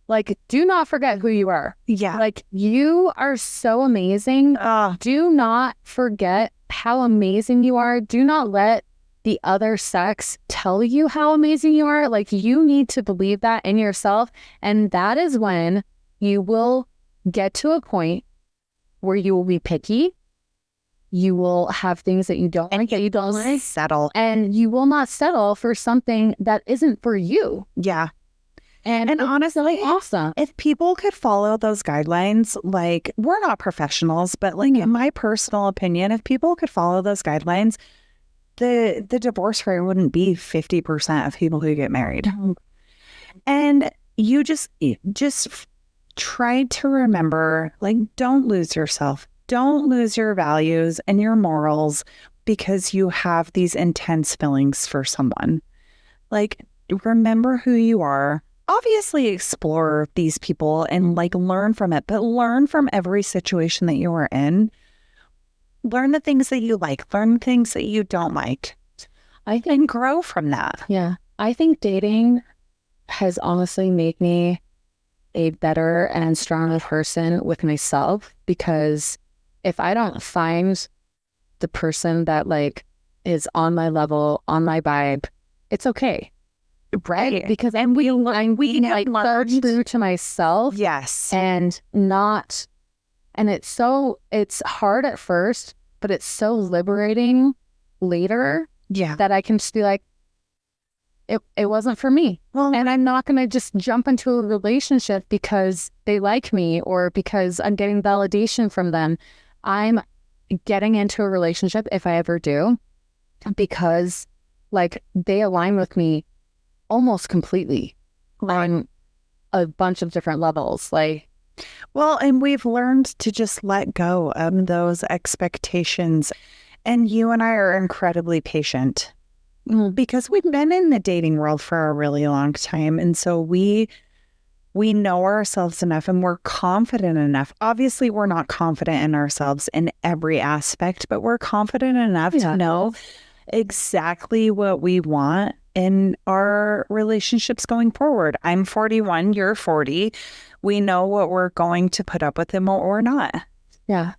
Speaker 3: like, do not forget who you are.
Speaker 2: Yeah.
Speaker 3: Like, you are so amazing. Do not forget how amazing you are. Do not let the other sex tell you how amazing you are. Like, you need to believe that in yourself. And that is when you will get to a point where you will be picky. You will have things that you don't like, that you don't like.
Speaker 2: Settle.
Speaker 3: And you will not settle for something that isn't for you.
Speaker 2: Yeah.
Speaker 3: And
Speaker 2: honestly,
Speaker 3: awesome.
Speaker 2: If people could follow those guidelines, like, we're not professionals, but like in my personal opinion, if people could follow those guidelines, the divorce rate wouldn't be 50% of people who get married. And you just try to remember, like, don't lose yourself. Don't lose your values and your morals because you have these intense feelings for someone. Like, remember who you are. Obviously explore these people and like learn from it, but learn from every situation that you are in. Learn the things that you like, learn things that you don't like. And grow from that.
Speaker 3: Yeah. I think dating has honestly made me a better and stronger person with myself because if I don't find the person that like is on my level, on my vibe, it's okay.
Speaker 2: Right.
Speaker 3: Because and we
Speaker 2: have
Speaker 3: like so true to myself.
Speaker 2: Yes.
Speaker 3: And it's hard at first, but it's so liberating later
Speaker 2: Yeah.
Speaker 3: that I can just be like, it wasn't for me.
Speaker 2: Well,
Speaker 3: And I'm not going to just jump into a relationship because they like me or because I'm getting validation from them. I'm getting into a relationship, if I ever do, because like they align with me almost completely on a bunch of different levels. Like,
Speaker 2: well, and we've learned to just let go of those expectations. And you and I are incredibly patient because we've been in the dating world for a really long time. And so we know ourselves enough and we're confident enough. Obviously, we're not confident in ourselves in every aspect, but we're confident enough to know exactly what we want in our relationships going forward. I'm 41, you're 40. We know what we're going to put up with and what we're not.
Speaker 3: yeah.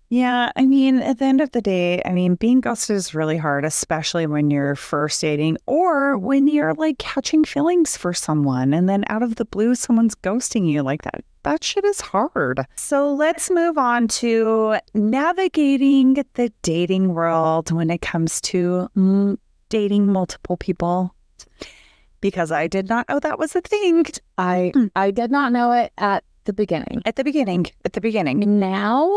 Speaker 2: Yeah, I mean, at the end of the day, I mean, being ghosted is really hard, especially when you're first dating or when you're like catching feelings for someone and then out of the blue, someone's ghosting you like that. That shit is hard. So let's move on to navigating the dating world when it comes to dating multiple people. Because I did not know that was a thing.
Speaker 3: I did not know it at the beginning.
Speaker 2: At the beginning.
Speaker 3: Now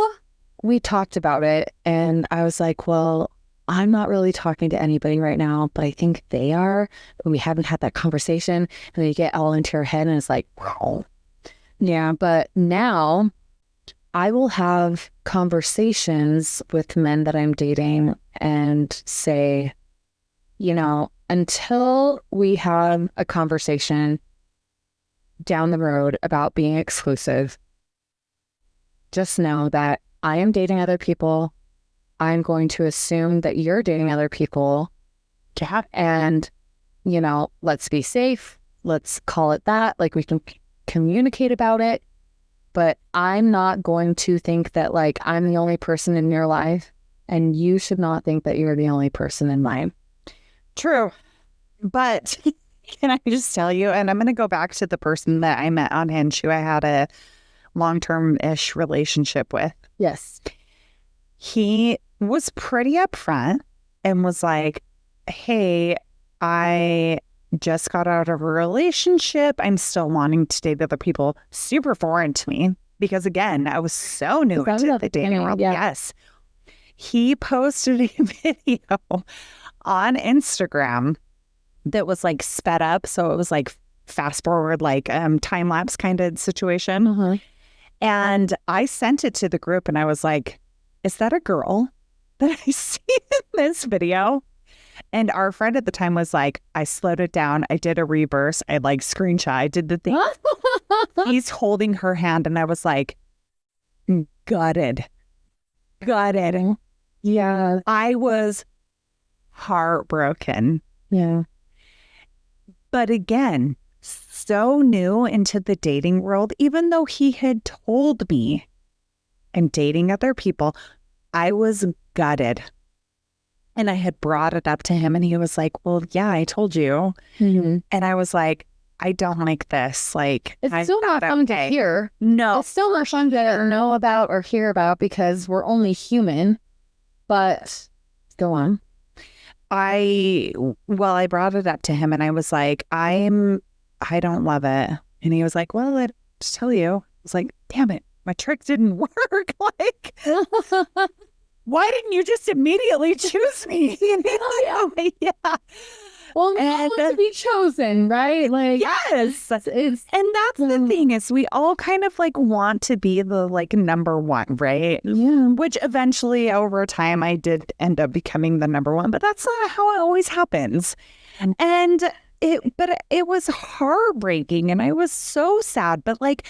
Speaker 3: we talked about it and I was like, well, I'm not really talking to anybody right now, but I think they are. We haven't had that conversation. And then you get all into your head and it's like, wow. Yeah. But now I will have conversations with men that I'm dating and say, you know, until we have a conversation down the road about being exclusive, just know that I am dating other people. I'm going to assume that you're dating other people.
Speaker 2: Yeah.
Speaker 3: And, you know, let's be safe. Let's call it that. Like we can communicate about it. But I'm not going to think that like I'm the only person in your life and you should not think that you're the only person in mine.
Speaker 2: True. But can I just tell you, and I'm going to go back to the person that I met on Hinge who I had a long-term-ish relationship with.
Speaker 3: Yes.
Speaker 2: He was pretty upfront and was like, hey, I just got out of a relationship. I'm still wanting to date other people. Super foreign to me because, again, I was so new into the dating world.
Speaker 3: Yeah.
Speaker 2: Yes. He posted a video on Instagram that was like sped up. So it was like fast forward, like time lapse kind of situation.
Speaker 3: Uh-huh.
Speaker 2: And I sent it to the group and I was like, is that a girl that I see in this video? And our friend at the time was like, I slowed it down. I did a reverse. I like screenshot. I did the thing. He's holding her hand. And I was like, gutted.
Speaker 3: Yeah.
Speaker 2: I was heartbroken.
Speaker 3: Yeah.
Speaker 2: But again, so new into the dating world, even though he had told me I'm dating other people, I was gutted. And I had brought it up to him and he was like, well, yeah, I told you.
Speaker 3: Mm-hmm.
Speaker 2: And I was like, I don't like this. Like,
Speaker 3: It's still not fun to hear.
Speaker 2: No.
Speaker 3: It's still not fun to know about or hear about because we're only human. But go on.
Speaker 2: I brought it up to him and I was like, I don't love it. And he was like, well, I'll just tell you. I was like, damn it, my trick didn't work. Like, why didn't you just immediately choose me? Yeah.
Speaker 3: Well, and to be chosen, right? Like,
Speaker 2: yes. And that's the thing is we all kind of like want to be the like number one, right?
Speaker 3: Yeah.
Speaker 2: Which eventually over time I did end up becoming the number one, but that's not how it always happens. And it was heartbreaking and I was so sad, but like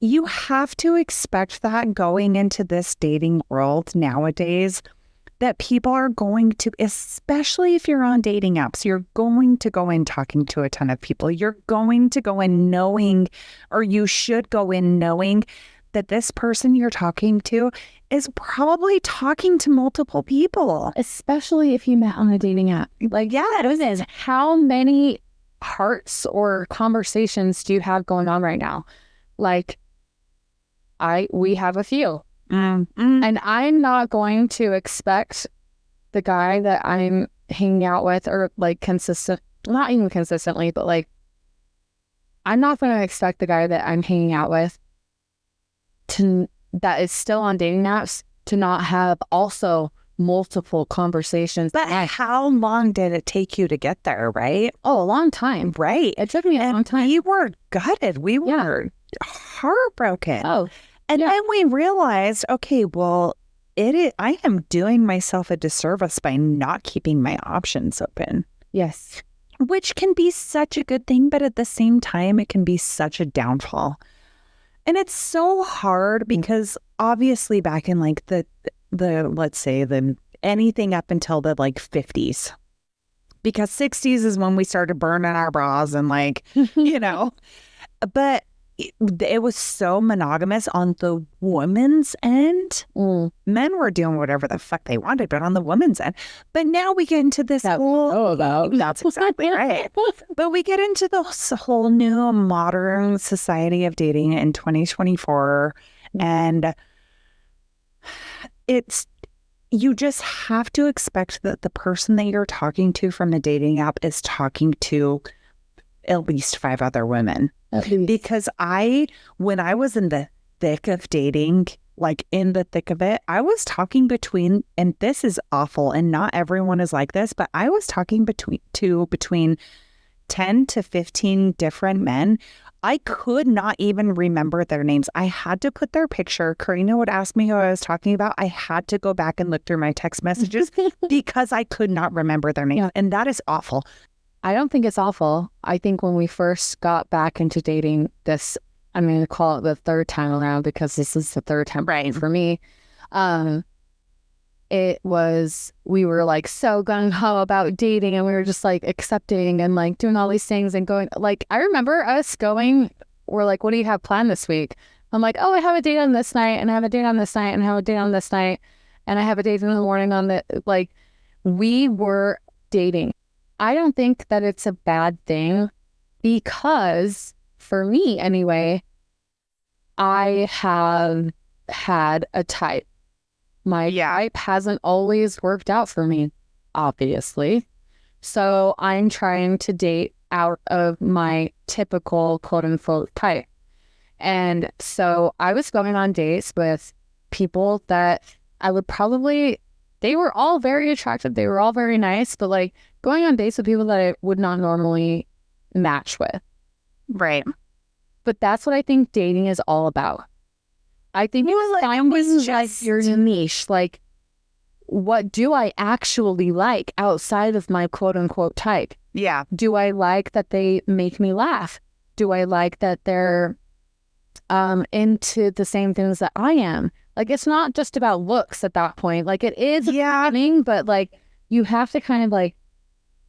Speaker 2: you have to expect that going into this dating world nowadays, that people are going to, especially if you're on dating apps, you're going to go in talking to a ton of people. You're going to go in knowing, or you should go in knowing that this person you're talking to is probably talking to multiple people.
Speaker 3: Especially if you met on a dating app. Like,
Speaker 2: Yeah,
Speaker 3: it is. How many hearts or conversations do you have going on right now? Like, we have a few. And I'm not going to expect the guy that I'm hanging out with, or like not even consistently, but like, I'm not going to expect the guy that I'm hanging out with that is still on dating apps to not have also multiple conversations.
Speaker 2: But how long did it take you to get there, right?
Speaker 3: Oh, a long time.
Speaker 2: Right.
Speaker 3: It took me a long time.
Speaker 2: We were gutted. We were heartbroken.
Speaker 3: Oh,
Speaker 2: and then we realized, okay, well, I am doing myself a disservice by not keeping my options open.
Speaker 3: yes.
Speaker 2: Which can be such a good thing, but at the same time, it can be such a downfall. And it's so hard because obviously back in like the let's say anything up until the like 50s, because 60s is when we started burning our bras and like, but it was so monogamous on the woman's end. Men were doing whatever the fuck they wanted, but on the woman's end. But now we get into this that's exactly right. But we get into this whole new modern society of dating in 2024. And you just have to expect that the person that you're talking to from the dating app is talking to at least 5 other women. Because when I was in the thick of dating, like in the thick of it, I was talking between, and this is awful, and not everyone is like this, but I was talking between 10 to 15 different men. I could not even remember their names. I had to put their picture. Karina would ask me who I was talking about. I had to go back and look through my text messages because I could not remember their name. And that is awful.
Speaker 3: I don't think it's awful. I think when we first got back into dating, I'm going to call it the third time around because this is the third time for me. We were like so gung-ho about dating, and we were just like accepting and like doing all these things and going, like, I remember us going, we're like, what do you have planned this week? I'm like, oh, I have a date on this night, and I have a date on this night, and I have a date on this night, and I have a date in the morning on the, like, we were dating. I don't think that it's a bad thing because, for me anyway, I have had a type. My type hasn't always worked out for me, obviously. So I'm trying to date out of my typical quote-unquote type. And so I was going on dates with people that they were all very attractive. They were all very nice, but like going on dates with people that I would not normally match with.
Speaker 2: Right.
Speaker 3: But that's what I think dating is all about. I think like your niche. Like, what do I actually like outside of my quote unquote type?
Speaker 2: Yeah.
Speaker 3: Do I like that they make me laugh? Do I like that they're into the same things that I am? Like, it's not just about looks at that point. Like, it is happening, but like you have to kind of like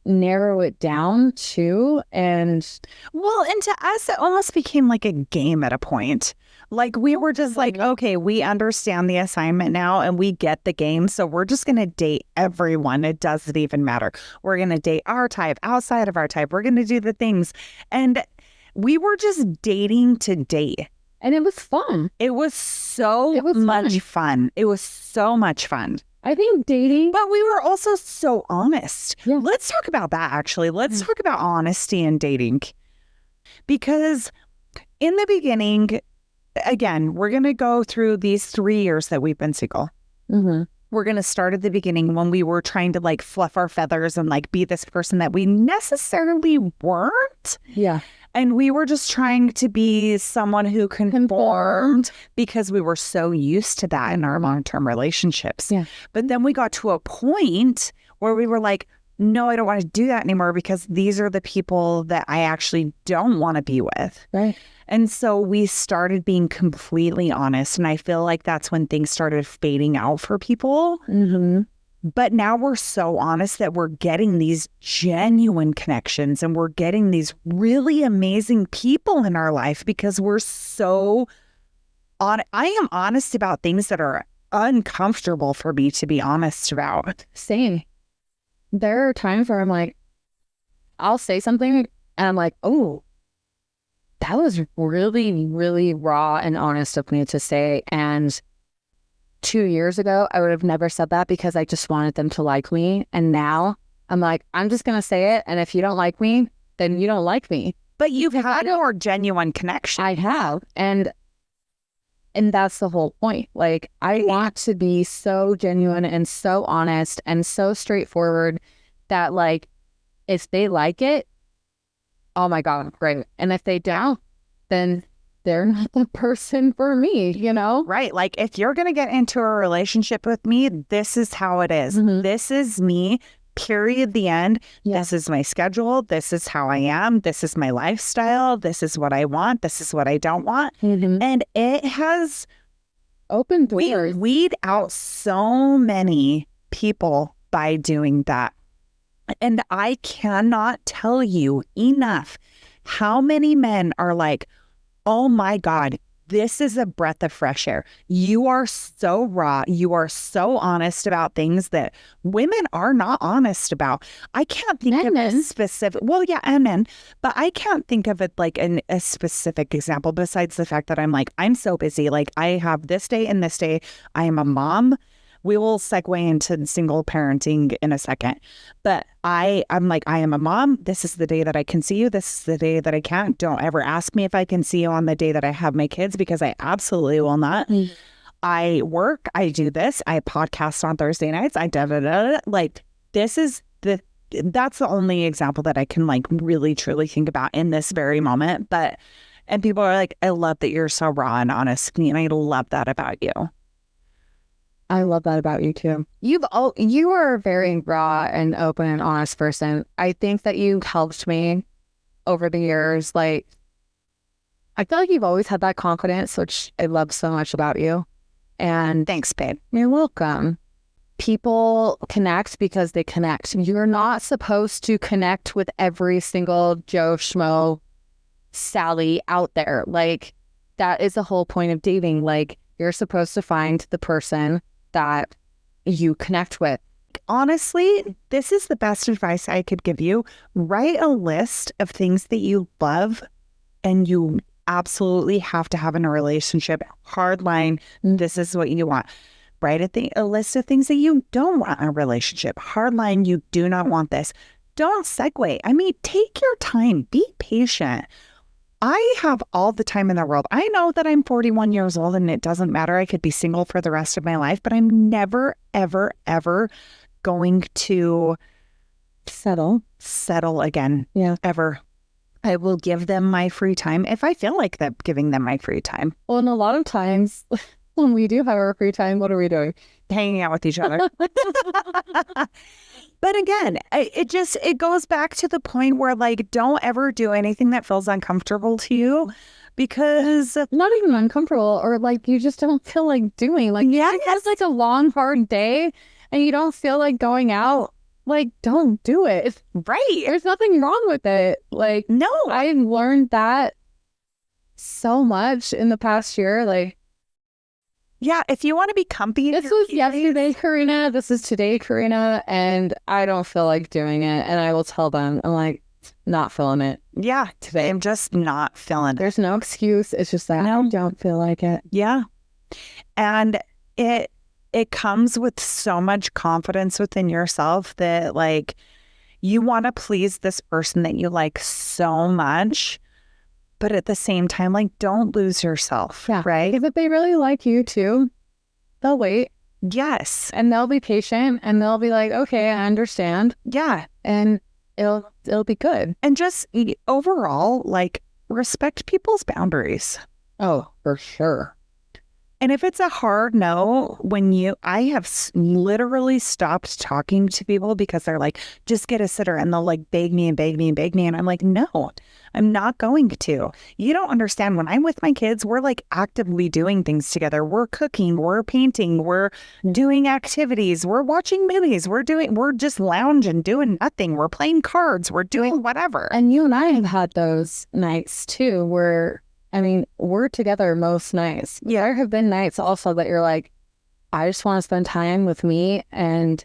Speaker 3: narrow it down too. And
Speaker 2: to us it almost became like a game at a point. Like, we were just like, okay, we understand the assignment now and we get the game, so we're just gonna date everyone. It doesn't even matter. We're gonna date our type, outside of our type. We're gonna do the things. And we were just dating to date.
Speaker 3: And it was fun.
Speaker 2: It was much fun. It was so much fun.
Speaker 3: I think dating.
Speaker 2: But we were also so honest.
Speaker 3: Yeah.
Speaker 2: Let's talk about that, actually. Let's talk about honesty in dating. Because in the beginning, again, we're going to go through these 3 years that we've been single.
Speaker 3: Mm-hmm.
Speaker 2: We're going to start at the beginning when we were trying to like fluff our feathers and like be this person that we necessarily weren't.
Speaker 3: Yeah.
Speaker 2: And we were just trying to be someone who conformed because we were so used to that in our long-term relationships.
Speaker 3: Yeah.
Speaker 2: But then we got to a point where we were like, no, I don't want to do that anymore because these are the people that I actually don't want to be with.
Speaker 3: Right.
Speaker 2: And so we started being completely honest. And I feel like that's when things started fading out for people.
Speaker 3: Mm-hmm.
Speaker 2: But now we're so honest that we're getting these genuine connections and we're getting these really amazing people in our life because we're so I am honest about things that are uncomfortable for me to be honest about.
Speaker 3: Same. There are times where I'm like, I'll say something and I'm like, oh, that was really, really raw and honest of me to say. And 2 years ago, I would have never said that because I just wanted them to like me. And now I'm like, I'm just going to say it. And if you don't like me, then you don't like me.
Speaker 2: But you've had a more genuine connection.
Speaker 3: I have. And that's the whole point. Like, I want to be so genuine and so honest and so straightforward that, like, if they like it, oh my God, great. And if they don't, then they're not the person for me, you know?
Speaker 2: Right. Like, if you're going to get into a relationship with me, this is how it is.
Speaker 3: Mhm.
Speaker 2: This is me, period, the end.
Speaker 3: Yeah.
Speaker 2: This is my schedule. This is how I am. This is my lifestyle. This is what I want. This is what I don't want.
Speaker 3: Mm-hmm.
Speaker 2: And it has
Speaker 3: Open doors.
Speaker 2: weed out so many people by doing that. And I cannot tell you enough how many men are like, oh my God, this is a breath of fresh air. You are so raw. You are so honest about things that women are not honest about. I can't think of a specific, well, yeah, and men, but I can't think of it like a specific example besides the fact that I'm like, I'm so busy. Like, I have this day and this day. I am a mom. We will segue into single parenting in a second. But I'm like, I am a mom. This is the day that I can see you. This is the day that I can't. Don't ever ask me if I can see you on the day that I have my kids, because I absolutely will not.
Speaker 3: Mm-hmm.
Speaker 2: I work. I do this. I podcast on Thursday nights. Like, that's the only example that I can like really truly think about in this very moment. And people are like, I love that you're so raw and honest. And I love that about you.
Speaker 3: I love that about you too. You are a very raw and open and honest person. I think that you helped me over the years. Like, I feel like you've always had that confidence, which I love so much about you. And
Speaker 2: Thanks, babe.
Speaker 3: you're welcome. People connect because they connect. You're not supposed to connect with every single Joe Schmo Sally out there. Like, that is the whole point of dating. Like, you're supposed to find the person that you connect with.
Speaker 2: Honestly, this is the best advice I could give you. Write a list of things that you love and you absolutely have to have in a relationship. Hard line, this is what you want. Write a list of things that you don't want in a relationship. Hard line, you do not want this. Don't segue. I mean, take your time. Be patient. I have all the time in the world. I know that I'm 41 years old and it doesn't matter. I could be single for the rest of my life, but I'm never, ever, ever going to settle again.
Speaker 3: Yeah.
Speaker 2: Ever. I will give them my free time if I feel like giving them my free time.
Speaker 3: Well, and a lot of times when we do have our free time, what are we doing?
Speaker 2: Hanging out with each other. But again, it goes back to the point where, like, don't ever do anything that feels uncomfortable to you, because
Speaker 3: Not even uncomfortable, or like you just don't feel like doing. Like,
Speaker 2: yeah,
Speaker 3: if it's like a long, hard day and you don't feel like going out, like, don't do it.
Speaker 2: right.
Speaker 3: There's nothing wrong with it. Like,
Speaker 2: No,
Speaker 3: I've learned that so much in the past year. Like,
Speaker 2: yeah, if you want to be comfy,
Speaker 3: this was yesterday, Karina. This is today, Karina. And I don't feel like doing it. And I will tell them, I'm like, not feeling it
Speaker 2: yeah,
Speaker 3: today.
Speaker 2: I'm just not feeling it.
Speaker 3: There's no excuse. It's just that I don't feel like it.
Speaker 2: Yeah. And it comes with so much confidence within yourself that, like, you want to please this person that you like so much, but at the same time, like, don't lose yourself.
Speaker 3: Yeah.
Speaker 2: Right?
Speaker 3: If they really like you too, they'll wait
Speaker 2: Yes.
Speaker 3: and they'll be patient and they'll be like, okay, I understand.
Speaker 2: Yeah.
Speaker 3: And it'll be good.
Speaker 2: And just overall, like, respect people's boundaries.
Speaker 3: Oh, for sure.
Speaker 2: And if it's a hard no, I have literally stopped talking to people because they're like, just get a sitter, and they'll like beg me and beg me and beg me. And I'm like, no, I'm not going to. You don't understand. When I'm with my kids, we're like actively doing things together. We're cooking, we're painting, we're doing activities, we're watching movies, we're just lounging, doing nothing. We're playing cards, we're doing whatever.
Speaker 3: And you and I have had those nights too, where I mean, we're together most nights. Yeah. There have been nights also that you're like, I just want to spend time with me and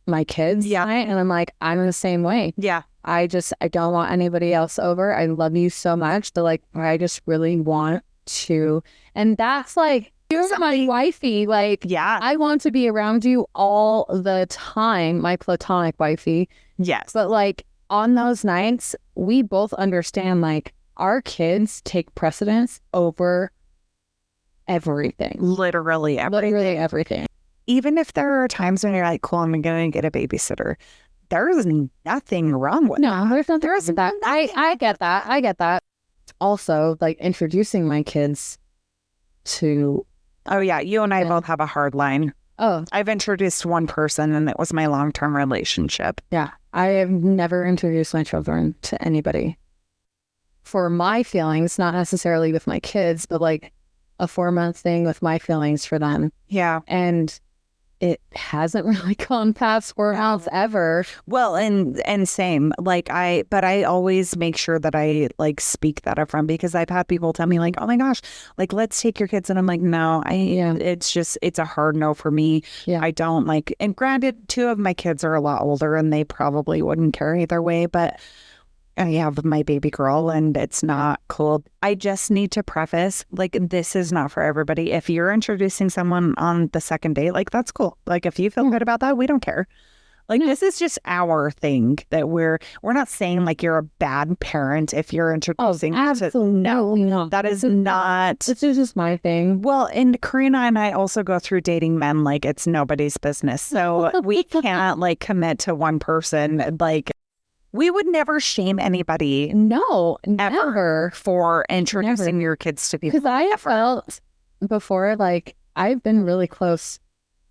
Speaker 3: my kids.
Speaker 2: Yeah.
Speaker 3: Tonight. And I'm like, I'm the same way.
Speaker 2: Yeah.
Speaker 3: I don't want anybody else over. I love you so much that like, I just really want to. And that's like, you're my wifey. Like,
Speaker 2: Yeah.
Speaker 3: I want to be around you all the time, my platonic wifey.
Speaker 2: Yes.
Speaker 3: But like on those nights, we both understand like our kids take precedence over everything.
Speaker 2: Literally everything.
Speaker 3: Literally everything.
Speaker 2: Even if there are times when you're like, cool, I'm going to get a babysitter. There's nothing wrong with
Speaker 3: No, there's nothing
Speaker 2: There's
Speaker 3: wrong with that. I get that. I get that. Also, like introducing my kids to.
Speaker 2: Oh, yeah. You and I both have a hard line.
Speaker 3: Oh,
Speaker 2: I've introduced one person and it was my long-term relationship.
Speaker 3: yeah. I have never introduced my children to anybody. For my feelings, not necessarily with my kids, but like a 4-month thing with my feelings for them.
Speaker 2: Yeah.
Speaker 3: And it hasn't really gone past 4 months ever.
Speaker 2: Well, and same. Like but I always make sure that I like speak that up front because I've had people tell me like, oh my gosh, like let's take your kids. And I'm like, no, it's a hard no for me.
Speaker 3: Yeah.
Speaker 2: I don't like, and granted, 2 of my kids are a lot older and they probably wouldn't care either way, but I have my baby girl and it's not cool. I just need to preface, like, this is not for everybody. If you're introducing someone on the second date, like, that's cool. Like, if you feel good about that, we don't care. Like, this is just our thing that we're not saying, like, you're a bad parent if you're introducing.
Speaker 3: Absolutely not.
Speaker 2: That is not.
Speaker 3: This is just my thing.
Speaker 2: Well, and Karina and I also go through dating men like it's nobody's business. So we can't, like, commit to one person. Like, we would never shame anybody
Speaker 3: No,
Speaker 2: ever for introducing your kids to people.
Speaker 3: Because I have felt before, like, I've been really close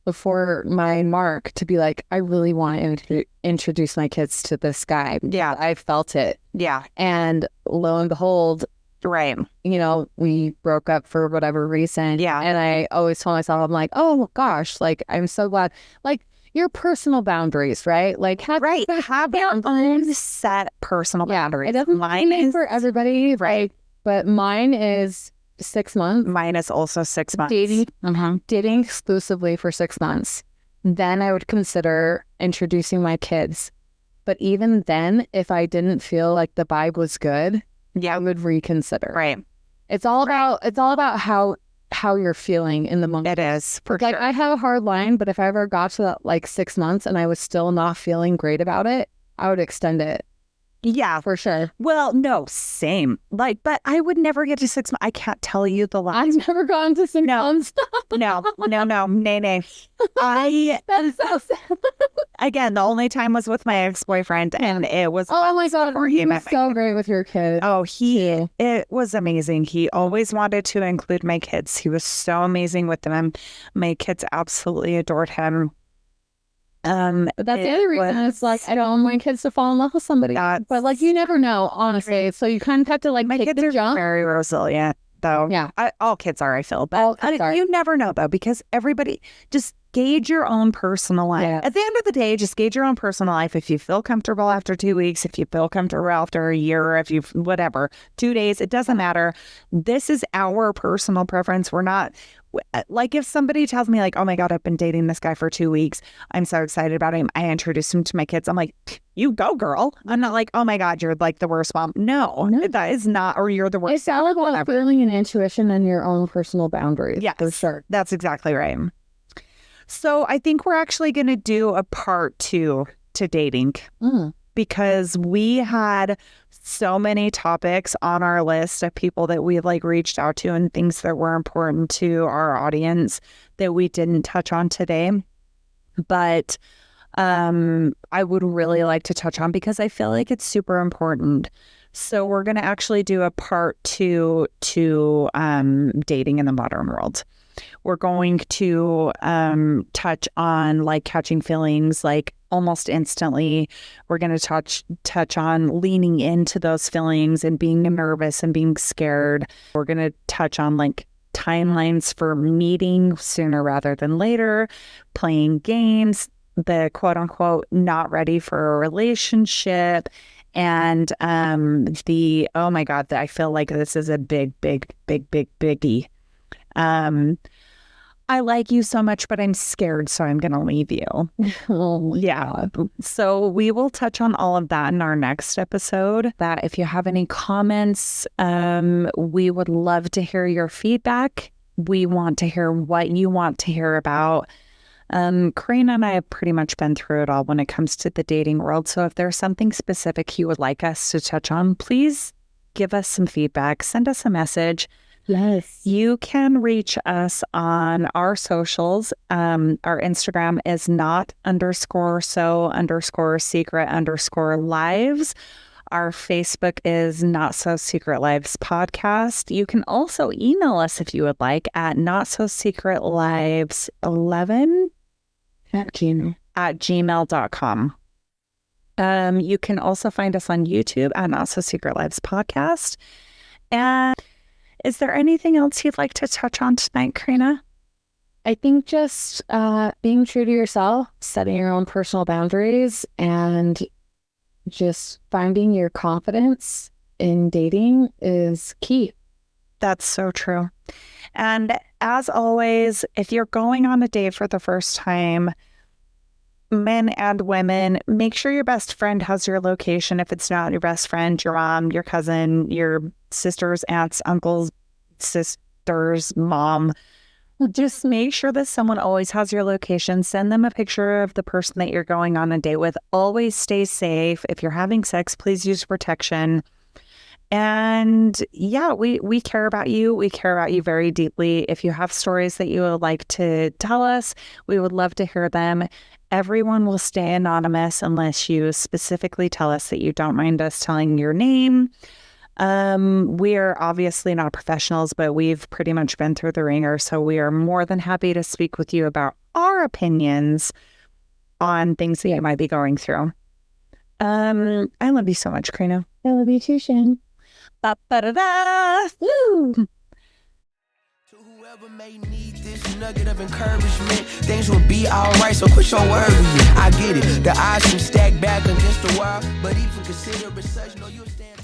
Speaker 3: before my mark to be like, I really want to introduce my kids to this guy.
Speaker 2: Yeah.
Speaker 3: I felt it.
Speaker 2: Yeah.
Speaker 3: And lo and behold,
Speaker 2: Right.
Speaker 3: We broke up for whatever reason.
Speaker 2: Yeah.
Speaker 3: And I always told myself, I'm like, oh gosh, like, I'm so glad. Like, your personal boundaries, right? Like, have
Speaker 2: your own set personal boundaries.
Speaker 3: It doesn't
Speaker 2: Mine
Speaker 3: mean
Speaker 2: is
Speaker 3: for everybody, right? But mine is 6 months.
Speaker 2: Mine is also 6 months.
Speaker 3: Dating exclusively for 6 months. Then I would consider introducing my kids. But even then, if I didn't feel like the vibe was good, I would reconsider.
Speaker 2: Right.
Speaker 3: It's all about how you're feeling in the moment.
Speaker 2: It is, for
Speaker 3: like,
Speaker 2: sure.
Speaker 3: I have a hard line, but if I ever got to that, like, 6 months and I was still not feeling great about it, I would extend it.
Speaker 2: Yeah.
Speaker 3: For sure.
Speaker 2: Well, no, same. Like, but I would never get to 6 months. I can't tell you the last.
Speaker 3: I've never gone to 6 months.
Speaker 2: No. Nay.
Speaker 3: That is so sad.
Speaker 2: Again, the only time was with my ex-boyfriend and it was.
Speaker 3: Oh my God. He was
Speaker 2: met
Speaker 3: so great with your kids.
Speaker 2: Oh, it was amazing. He always wanted to include my kids. He was so amazing with them. My kids absolutely adored him.
Speaker 3: But that's the other reason. It's like, I don't want my kids to fall in love with somebody. But like, you never know, honestly. So you kind of have to like
Speaker 2: my kids are very resilient, though.
Speaker 3: Yeah,
Speaker 2: all kids are. I feel, but you never know though, because everybody just gauge your own personal life. Yeah. At the end of the day, just gauge your own personal life. If you feel comfortable after 2 weeks, if you feel comfortable after a year, or if you whatever 2 days, it doesn't matter. This is our personal preference. We're not. Like, if somebody tells me like, oh my God, I've been dating this guy for 2 weeks, I'm so excited about him, I introduced him to my kids, I'm like, you go, girl. I'm not like, oh my God, you're like the worst mom. No. That is not, or you're the worst.
Speaker 3: It's all about feeling and intuition and your own personal boundaries.
Speaker 2: Yeah,
Speaker 3: for sure.
Speaker 2: That's exactly right. So I think we're actually going to do a part 2 to dating. Because we had so many topics on our list of people that we like reached out to and things that were important to our audience that we didn't touch on today. But I would really like to touch on because I feel like it's super important. So we're going to actually do a part 2 to dating in the modern world. We're going to touch on like catching feelings like almost instantly. We're going to touch on leaning into those feelings and being nervous and being scared. We're going to touch on like timelines for meeting sooner rather than later, playing games, the quote unquote not ready for a relationship, And oh my God, I feel like this is a biggie. I like you so much, but I'm scared, so I'm going to leave you.
Speaker 3: Oh,
Speaker 2: Yeah. So we will touch on all of that in our next episode. That if you have any comments, we would love to hear your feedback. We want to hear what you want to hear about. Karina and I have pretty much been through it all when it comes to the dating world. So if there's something specific you would like us to touch on, please give us some feedback. Send us a message.
Speaker 3: yes.
Speaker 2: You can reach us on our socials. Our Instagram is not_so_secret_lives. Our Facebook is Not So Secret Lives Podcast. You can also email us if you would like at notsosecretlives11 at gmail.com. You can also find us on YouTube at Not So Secret Lives Podcast. And is there anything else you'd like to touch on tonight, Karina?
Speaker 3: I think just being true to yourself, setting your own personal boundaries, and just finding your confidence in dating is key.
Speaker 2: That's so true. And as always, if you're going on a date for the first time, men and women, make sure your best friend has your location. If it's not your best friend, your mom, your cousin, your sisters, aunts, uncles, sisters, mom, just make sure that someone always has your location. Send them a picture of the person that you're going on a date with. Always stay safe. If you're having sex, please use protection. And yeah, we care about you. We care about you very deeply. If you have stories that you would like to tell us, we would love to hear them. Everyone will stay anonymous unless you specifically tell us that you don't mind us telling your name. We are obviously not professionals, but we've pretty much been through the ringer. So we are more than happy to speak with you about our opinions on things that you might be going through. I love you so much, Karina.
Speaker 3: I love you too, Shan.
Speaker 2: Ba-ba-da-da! Woo!
Speaker 1: To whoever may need this nugget of encouragement, things will be alright, so quit your worry. I get it, the odds seem stacked back against the wall, but even consider it such, no, you'll stand